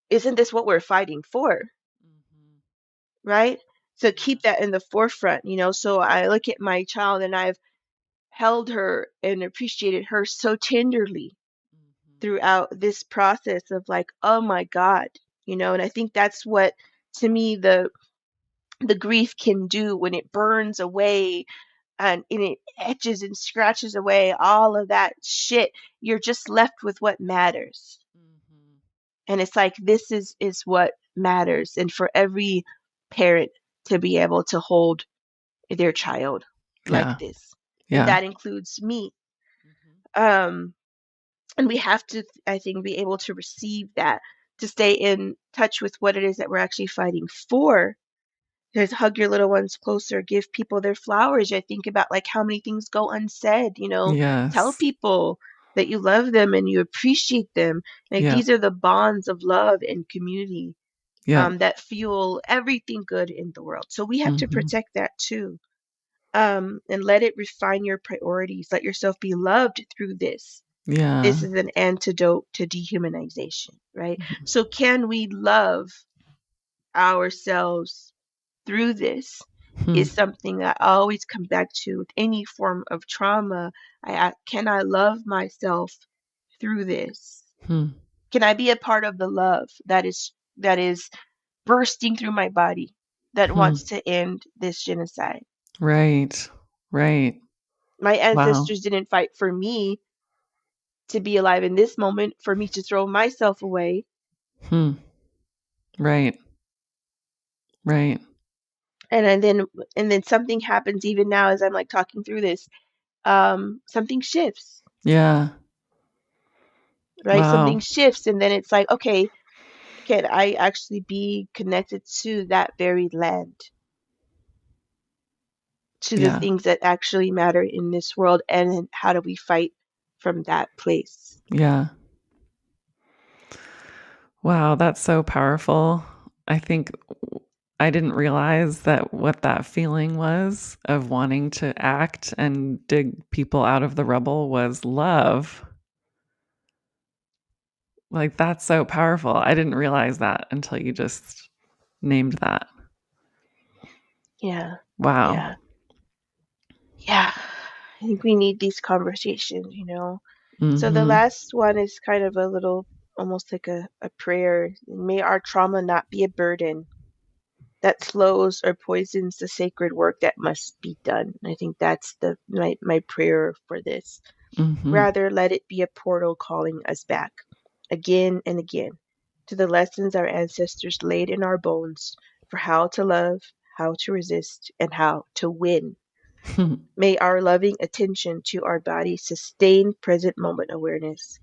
isn't this what we're fighting for? Mhm. Right? So Yeah. keep that in the forefront, So I look at my child and I've held her and appreciated her so tenderly Mhm. throughout this process of like, oh my God, and I think that's what, to me, the grief can do when it burns away and it etches and scratches away all of that shit. You're just left with what matters. Mhm. And it's like this is what matters. And for every parent to be able to hold their child like Yeah. this. And Yeah. that includes me. Mhm. Um, and we have to, I think, be able to receive that, to stay in touch with what it is that we're actually fighting for. There's hug your little ones closer, give people their flowers. I think about like how many things go unsaid, tell Yes. people that you love them and you appreciate them. Like Yep. these are the bonds of love and community Yep. that fuel everything good in the world. So we have to Mhm. protect that too. And let it refine your priorities. Let yourself be loved through this. This Yeah. is an antidote to dehumanization, right? Mhm. So, can we love ourselves through this? Hmm. Is something that I always come back to with any form of trauma. Can I love myself through this? Hmm. Can I be a part of the love that is bursting through my body that Hmm. wants to end this genocide? Right. Right. My Wow. ancestors didn't fight for me to be alive in this moment, for me to throw myself away. Hmm. Right. Right. And then something happens even now as I'm like talking through this. Something shifts, Yeah. right? Something Wow. shifts, and then it's like, okay, can I actually be connected to that very land, to the Yeah. things that actually matter in this world, and then how do we fight from that place? Yeah. Wow, that's so powerful. I think I didn't realize that what that feeling was of wanting to act and dig people out of the rubble was love. Like, that's so powerful. I didn't realize that until you just named that. Yeah. Wow. Yeah. Yeah. I think we need these conversations, you know. So the Mhm. last one is kind of a little, almost like a prayer. May our trauma not be a burden that slows or poisons the sacred work that must be done. I think that's my prayer for this. Mhm. Rather, let it be a portal calling us back again and again to the lessons our ancestors laid in our bones for how to love, how to resist, and how to win. May our loving attention to our body sustain present moment awareness.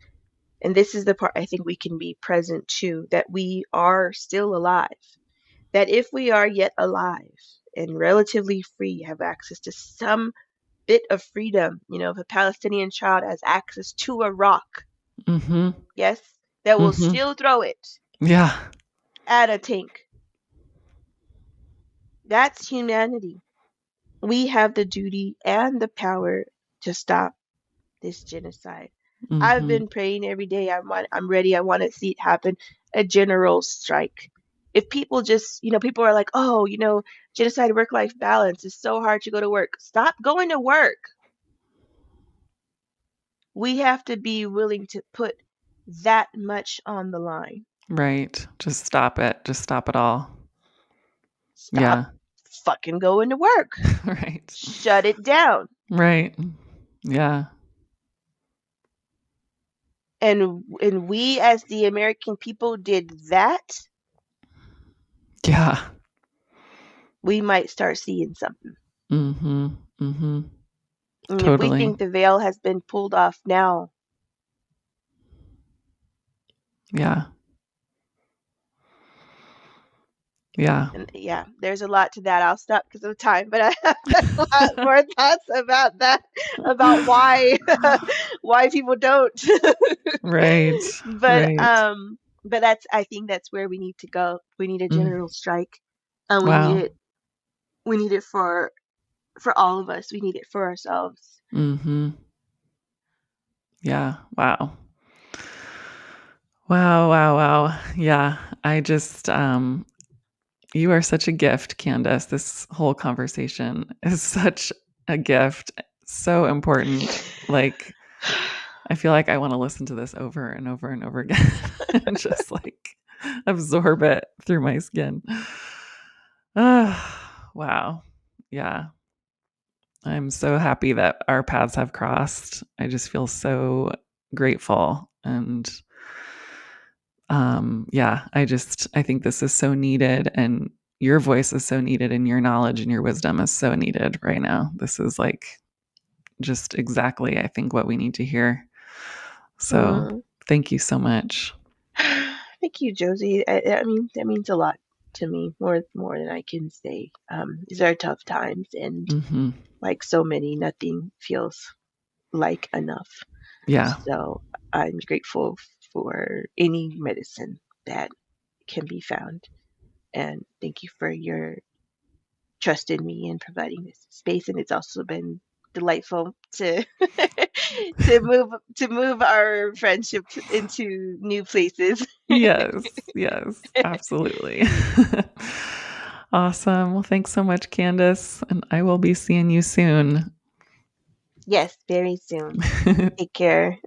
And this is the part I think we can be present to, that we are still alive. That if we are yet alive and relatively free, have access to some bit of freedom, you know, if a Palestinian child has access to a rock, Mhm. yes, that will Mhm. still throw it Yeah. at a tank. That's humanity. We have the duty and the power to stop this genocide. I've Mhm. been praying every day. I'm ready. I want to see it happen. A general strike. If people just, you know, people are like, oh, you know, genocide work life balance is so hard to go to work. Stop going to work. We have to be willing to put that much on the line. Right. Just stop it. Just stop it all. Stop Yeah. fucking going to work. Right. Shut it down. Right. Yeah. And we as the American people did that, Yeah. we might start seeing something. Mhm. Mhm. And if we Totally. think the veil has been pulled off now, Yeah. Yeah. and yeah, there's a lot to that. I'll stop because of time, but I have a lot more thoughts about that, about why why people don't. Right. but Right. um, but that's, I think that's where we need to go. We need a Mm. general strike, and we need Wow. it. We need it for all of us. We need it for ourselves. Mhm. Yeah. Wow. Wow, wow, wow. Yeah. I just you are such a gift, Candice. This whole conversation is such a gift. So important. Like I feel like I want to listen to this over and over and over again and just like absorb it through my skin. Wow. Yeah. I'm so happy that our paths have crossed. I just feel so grateful and yeah, I think this is so needed and your voice is so needed and your knowledge and your wisdom is so needed right now. This is like just exactly I think what we need to hear. So, Mm. thank you so much. Thank you, Josie. I mean, that means a lot to me, more than I can say. These are tough times, and Mhm. like so many, nothing feels like enough. Yeah. So I'm grateful for any medicine that can be found, and thank you for your trust in me and providing this space. And it's also been delightful to to move our friendship into new places. Yes. Yes. Absolutely. Awesome. Well, thanks so much, Candice, and I will be seeing you soon. Yes, very soon. Take care.